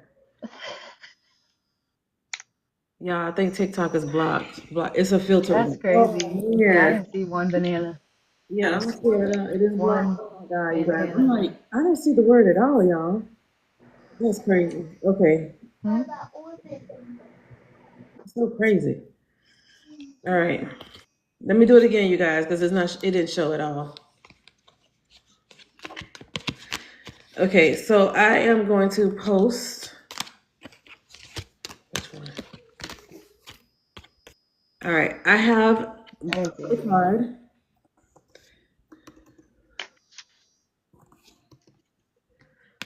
Yeah, I think TikTok is blocked. It's a filter That's on. Oh crazy. Yeah, I man. didn't see one banana. Yeah, I don't see it at all. It is blocked. One Oh my god, you guys. I'm bandana. like, I don't see the word at all, y'all. That's crazy. Okay. Hmm? So crazy. All right. Let me do it again, you guys, because it didn't show at all. Okay, so I am going to post. Which one? All right, I have I didn't see the anything. card.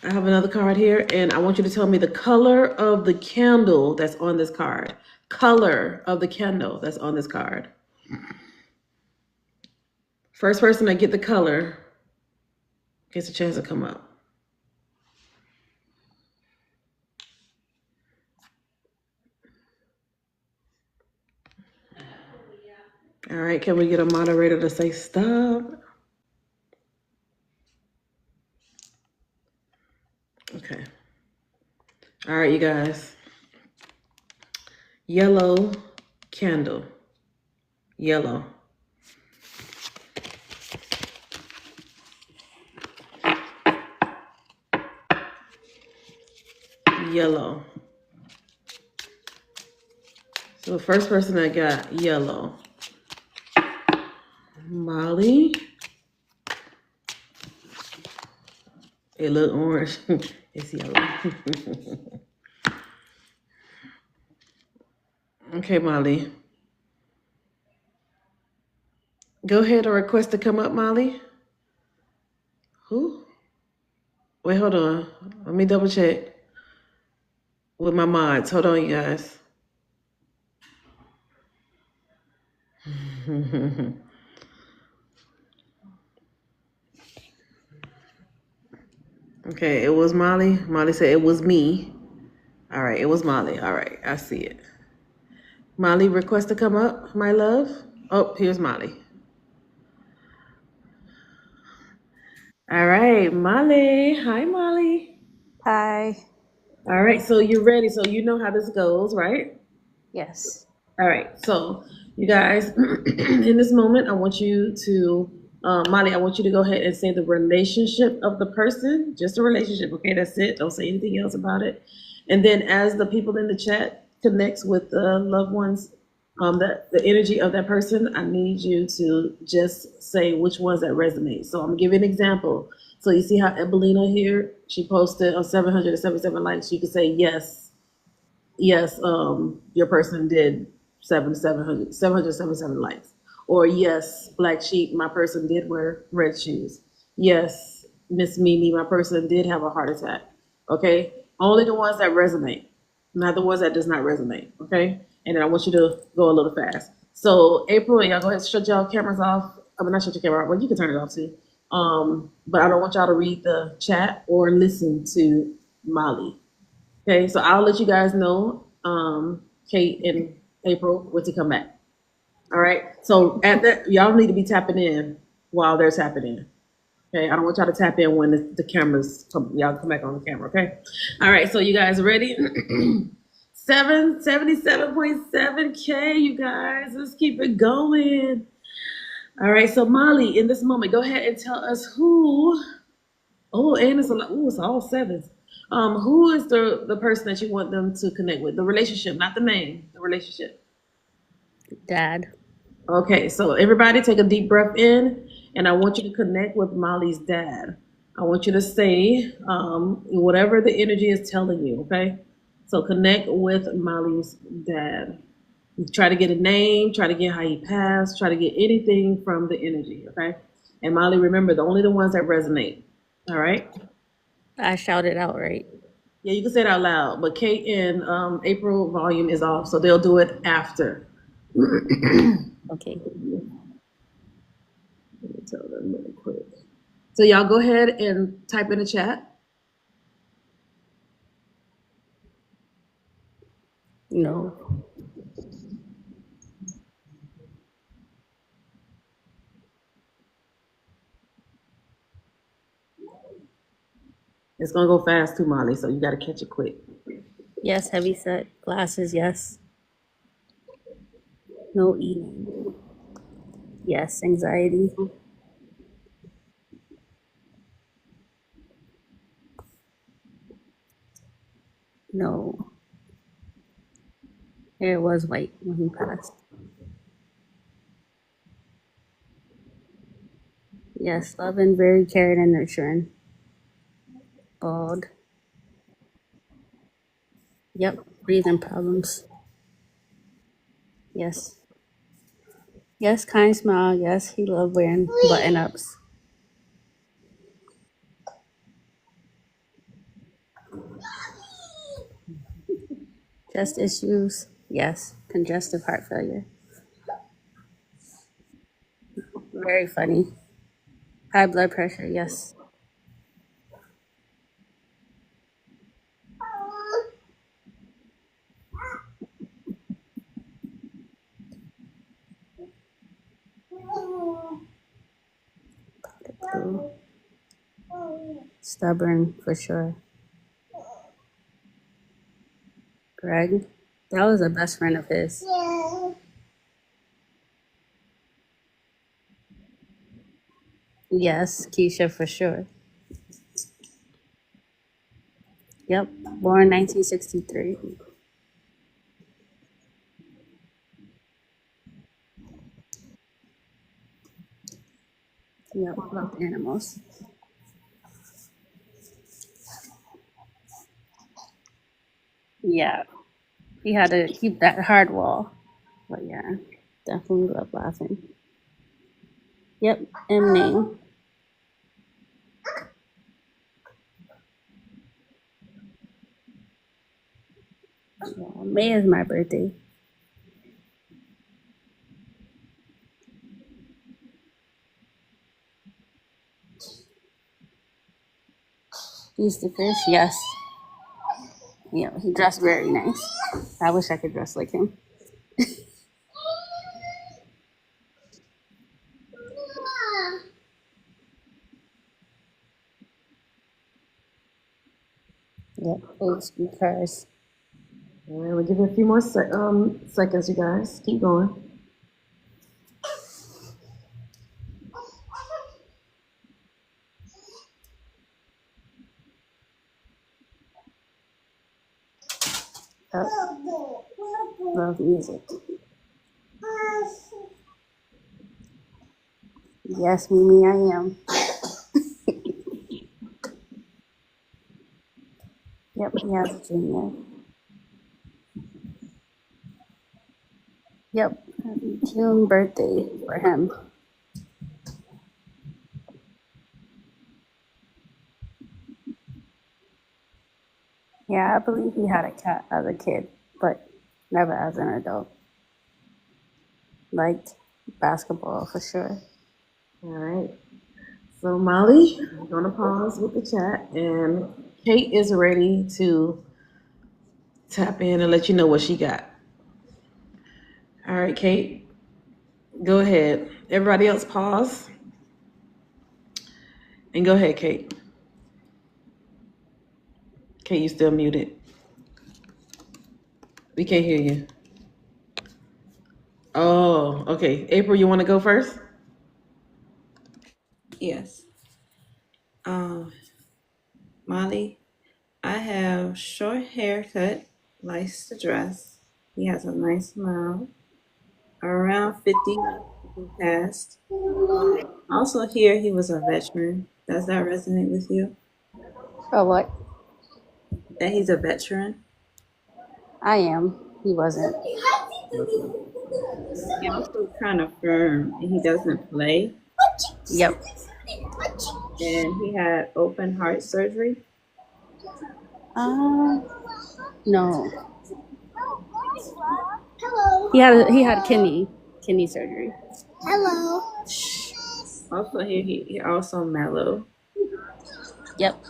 I have another card here, and I want you to tell me the color of the candle that's on this card. Color of the candle that's on this card. First person to get the color gets a chance to come up. All right, can we get a moderator to say stop? Okay. All right, you guys. Yellow candle. Yellow. Yellow. So the first person that got yellow. Molly. It look orange. It's yellow. Okay, Molly. Go ahead and request to come up, Molly. Who? Wait, hold on. Let me double check with my mods. Hold on, you guys. Okay, it was Molly. Molly said it was me. All right, it was Molly. All right, I see it. Molly, request to come up, my love. Oh, here's Molly. All right, Molly. Hi, Molly. Hi. All right, so you're ready. So you know how this goes, right? Yes. All right, so you guys, in this moment, I want you to, Molly, I want you to go ahead and say the relationship of the person, just a relationship, okay? That's it. Don't say anything else about it. And then as the people in the chat connects with the loved ones, that the energy of that person, I need you to just say which ones that resonate. So I'm gonna give you an example. So you see how Ebelina here, she posted on 777 likes. You could say yes, yes, your person did 777 likes. Or yes, Black Sheep, my person did wear red shoes. Yes, Miss Mimi, my person did have a heart attack. Okay? Only the ones that resonate, not the ones that does not resonate. Okay? And then I want you to go a little fast. So April, y'all go ahead and shut y'all cameras off. I mean, not shut your camera off. Well, you can turn it off too. But I don't want y'all to read the chat or listen to Molly. Okay, so I'll let you guys know, Kate and April, when to come back. All right. So at that, y'all need to be tapping in while they're tapping in. Okay, I don't want y'all to tap in when the cameras come. Y'all come back on the camera. Okay. All right. So you guys ready? 777.7K. You guys, let's keep it going. All right. So Molly, in this moment, go ahead and tell us who. Oh, and it's a lot. Ooh, it's all sevens. Who is the person that you want them to connect with? The relationship, not the name. The relationship. Dad. Okay, so everybody take a deep breath in, and I want you to connect with Molly's dad. I want you to say whatever the energy is telling you, okay? So connect with Molly's dad. Try to get a name, try to get how he passed, try to get anything from the energy, okay? And Molly, remember, only the ones that resonate, all right? I shouted out right. Yeah, you can say it out loud, but Kate and April volume is off, so they'll do it after. Okay. Let me tell them really quick. So y'all go ahead and type in the chat. No. It's gonna go fast too, Molly, so you gotta catch it quick. Yes, heavy set. Glasses, yes. No eating. Yes, anxiety. No. Hair was white when he passed. Yes, loving, very caring and nurturing. Bald. Yep, breathing problems. Yes. Yes, kind smile. Yes, he loved wearing button ups. Chest issues. Yes. Congestive heart failure. Very funny. High blood pressure. Yes. Blue. Stubborn for sure. Greg. That was a best friend of his. Yes, Keisha for sure. Yep. Born 1963. Yep. Loved animals. Yeah. He had to keep that hard wall. But yeah, definitely love laughing. Yep. M name. Yeah, May is my birthday. He's the fish. Yes. Yeah, he dressed very nice. I wish I could dress like him. Yep. Old school cars. All right, we'll give it a few more seconds, you guys. Keep going. Yep. Love music. Yes, Mimi, I am. Yep, he has a junior. Yep, happy June birthday for him. Yeah, I believe he had a cat as a kid, but never as an adult. Liked basketball for sure. All right. So Molly, I'm gonna pause with the chat, and Kate is ready to tap in and let you know what she got. All right, Kate, go ahead. Everybody else pause and go ahead, Kate. Kate, you still muted. We can't hear you. Oh, okay. April, you want to go first? Yes. Molly, I have short haircut, likes to dress. He has a nice smile. Around 50, He passed. Also, here he was a veteran. Does that resonate with you? Oh, what? That he's a veteran? I am. He wasn't. Okay. He also kind of firm and he doesn't play. Yep. And he had open heart surgery. Uh, no. He had kidney surgery. Also, here he also mellow. Yep.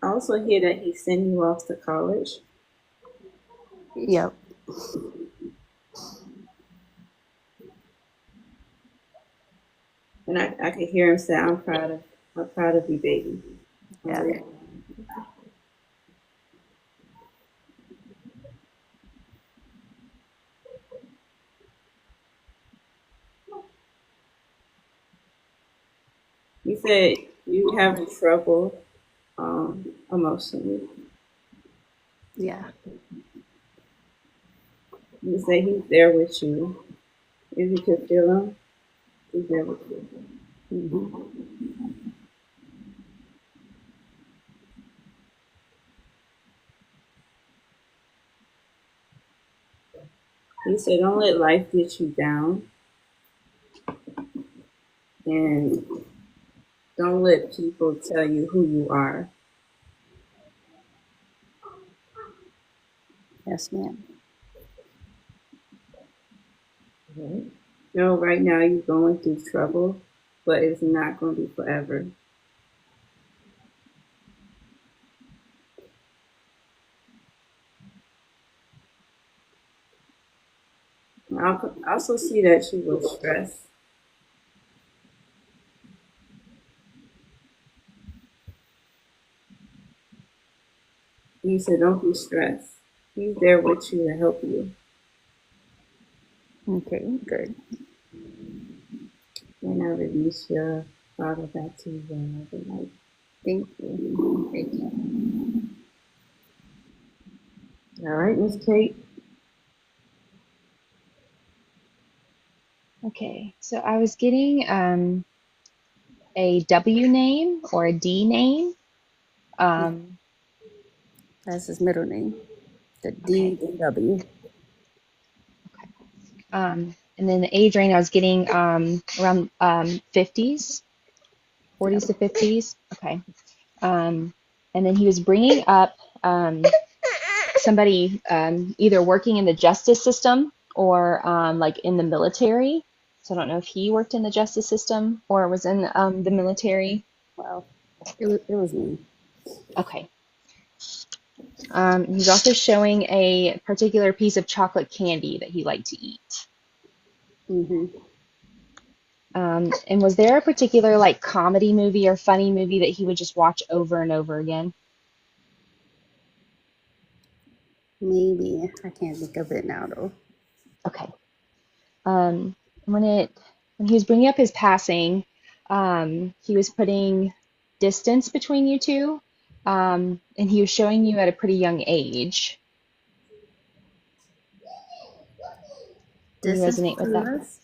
Also hear that he sent you off to college. Yep. And I could hear him say, I'm proud of you, baby. Yeah. You said you having trouble emotionally. Yeah. You say he's there with you. If you could feel him, he's there with you. Hmm. He said, don't let life get you down. And don't let people tell you who you are. Yes, ma'am. You know, right now you're going through trouble, but it's not going to be forever. I also see that you were stressed. He said, don't be stressed. He's there with you to help you. Okay, good. And I release your father back to you another night. Thank you. All right, Miss Kate. Okay, so I was getting a W name or a D name. That's his middle name. The Okay. DW. And then the age range I was getting around 50s, 40s to 50s. Okay. And then he was bringing up somebody either working in the justice system or like in the military. So I don't know if he worked in the justice system or was in the military. Wow. It was me. Okay. He's also showing a particular piece of chocolate candy that he liked to eat. Mm-hmm. And was there a particular like comedy movie or funny movie that he would just watch over and over again? Maybe. I can't think of it now, though. Okay. When he was bringing up his passing, he was putting distance between you two, and he was showing you at a pretty young age. Can you Distance resonate with between that? us?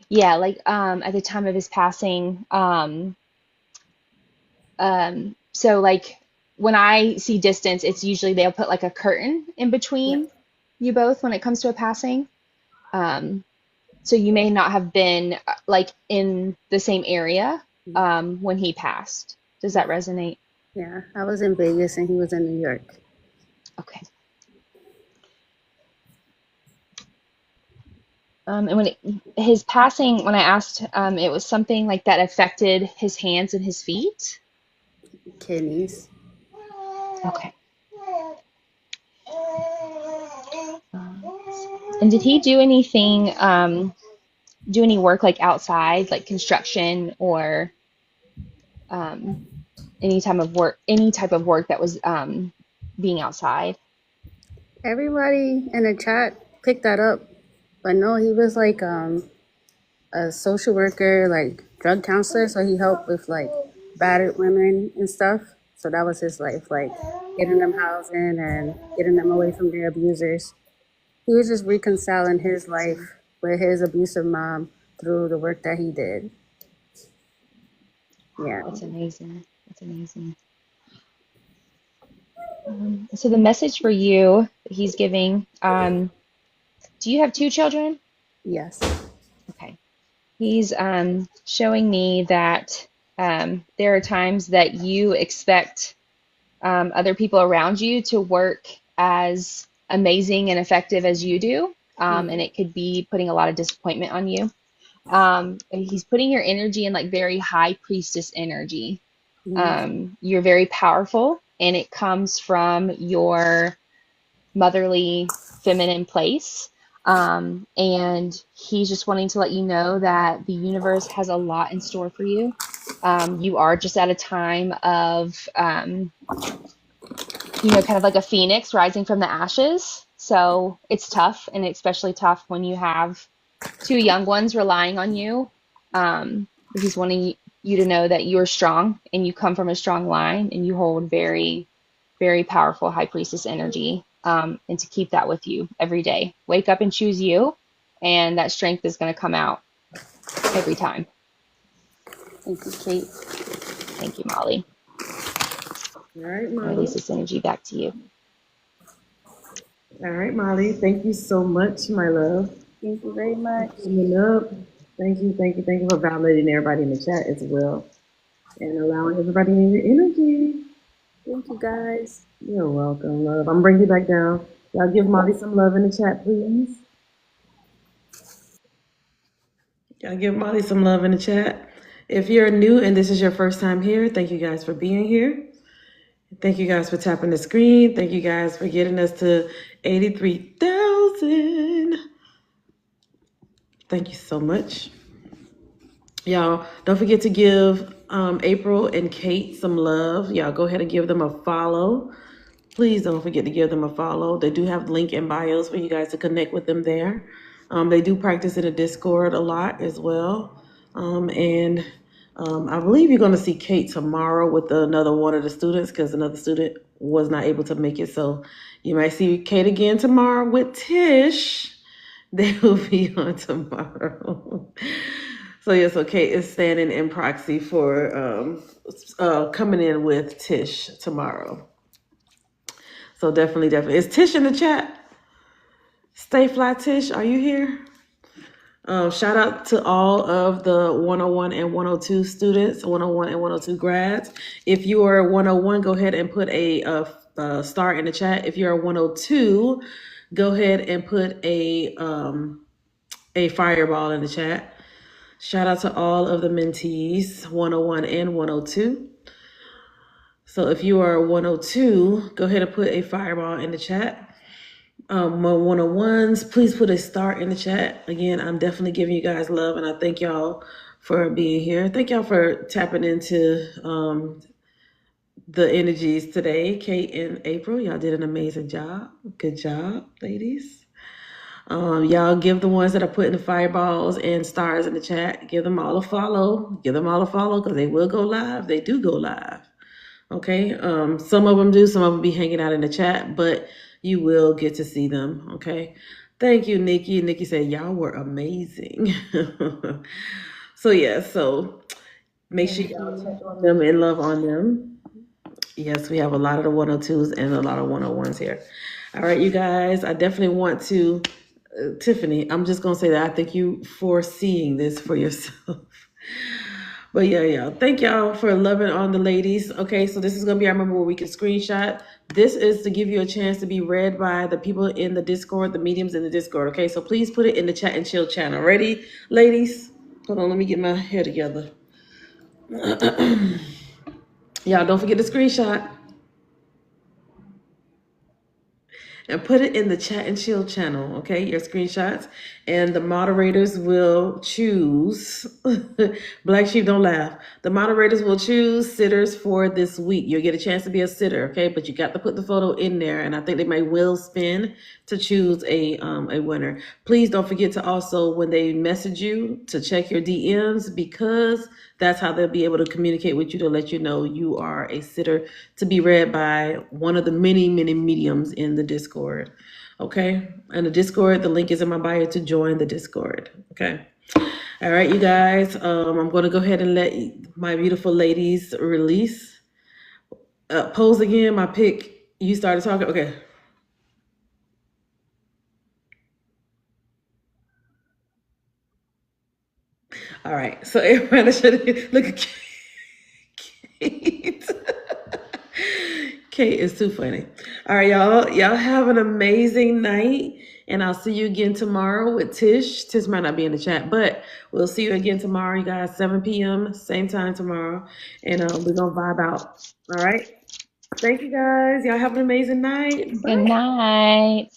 Yeah, like at the time of his passing. So like when I see distance, it's usually they'll put like a curtain in Yep. between you both when it comes to a passing. Um, so you may not have been like in the same area when he passed. Does that resonate? Yeah. I was in Vegas and he was in New York. Okay. And when his passing, when I asked, it was something like that affected his hands and his feet. Kidneys. Okay. And did he do anything, do any work like outside, like construction or um, any type of work that was being outside? Everybody in the chat picked that up. But no, he was like a social worker, like drug counselor. So he helped with like battered women and stuff. So that was his life, like getting them housing and getting them away from their abusers. He was just reconciling his life with his abusive mom through the work that he did. Yeah. That's amazing. That's amazing. So the message for you that he's giving, do you have two children? Yes. Okay. He's showing me that there are times that you expect other people around you to work as amazing and effective as you do, and it could be putting a lot of disappointment on you. He's putting your energy in like very high priestess energy. You're very powerful, and it comes from your motherly, feminine place. And he's just wanting to let you know that the universe has a lot in store for you. You are just at a time of, kind of like a phoenix rising from the ashes. So it's tough, and especially tough when you have two young ones relying on you. He's wanting you to know that you're strong and you come from a strong line and you hold very, very powerful high priestess energy. And to keep that with you every day. Wake up and choose you, and that strength is going to come out every time. Thank you, Kate. Thank you, Molly. All right, I Molly. release this energy back to you. All right, Molly. Thank you so much, my love. Thank you very much. Coming up. Thank you for validating everybody in the chat as well, and allowing everybody in your energy. Thank you, guys. You're welcome, love. I'm bringing you back down. Y'all give Molly some love in the chat, please. Y'all give Molly some love in the chat. If you're new and this is your first time here, thank you guys for being here. Thank you guys for tapping the screen. Thank you guys for getting us to 83,000. Thank you so much. Y'all, don't forget to give April and Kate some love. Y'all go ahead and give them a follow. Please don't forget to give them a follow. They do have the link in bios for you guys to connect with them there. They do practice in a Discord a lot as well. And I believe you're going to see Kate tomorrow with another one of the students because another student was not able to make it. So you might see Kate again tomorrow with Tish. They will be on tomorrow. So yeah, so Kate is standing in proxy for coming in with Tish tomorrow. So definitely. Is Tish in the chat? Stay Fly Tish, are you here? Shout out to all of the 101 and 102 students, 101 and 102 grads. If you are 101, go ahead and put a star in the chat. If you're a 102, go ahead and put a fireball in the chat. Shout out to all of the mentees, 101 and 102. So if you are 102, go ahead and put a fireball in the chat. My 101s, please put a star in the chat. Again, I'm definitely giving you guys love, and I thank y'all for being here. Thank y'all for tapping into the energies today. Kate and April, y'all did an amazing job. Good job, ladies. Y'all give the ones that are putting the fireballs and stars in the chat, give them all a follow. Give them all a follow because they will go live. They do go live. Okay. Some of them do. Some of them be hanging out in the chat, but you will get to see them. Okay. Thank you, Nikki. Nikki said y'all were amazing. So yeah. So make sure y'all check on them and love on them. Yes, we have a lot of the 102s and a lot of 101s here. All right, you guys. I definitely want to. Tiffany, I'm just gonna say that I thank you for seeing this for yourself. But yeah. Thank y'all for loving on the ladies. Okay, so this is gonna be our moment where we can screenshot. This is to give you a chance to be read by the people in the Discord, the mediums in the Discord. Okay, so please put it in the chat and chill channel. Ready, ladies? Hold on, let me get my hair together. Y'all don't forget to screenshot. and put it in the chat and chill channel, okay? Your screenshots, and the moderators will choose. Black sheep, don't laugh. The moderators will choose sitters for this week. You'll get a chance to be a sitter, okay? But you got to put the photo in there, and I think they may will spin to choose a winner. Please don't forget to also, when they message you, to check your DMs, because that's how they'll be able to communicate with you to let you know you are a sitter to be read by one of the many, many mediums in the Discord. Okay? And the Discord, the link is in my bio to join the Discord. Okay? All right, you guys. I'm going to go ahead and let my beautiful ladies release. Pose again. My pick. You started talking. Okay. All right. So everybody should look at Kate. Kate is too funny. All right, y'all. Y'all have an amazing night. And I'll see you again tomorrow with Tish. Tish might not be in the chat, but we'll see you again tomorrow, you guys, 7 p.m., same time tomorrow. And we're going to vibe out. All right. Thank you, guys. Y'all have an amazing night. Good Bye. night.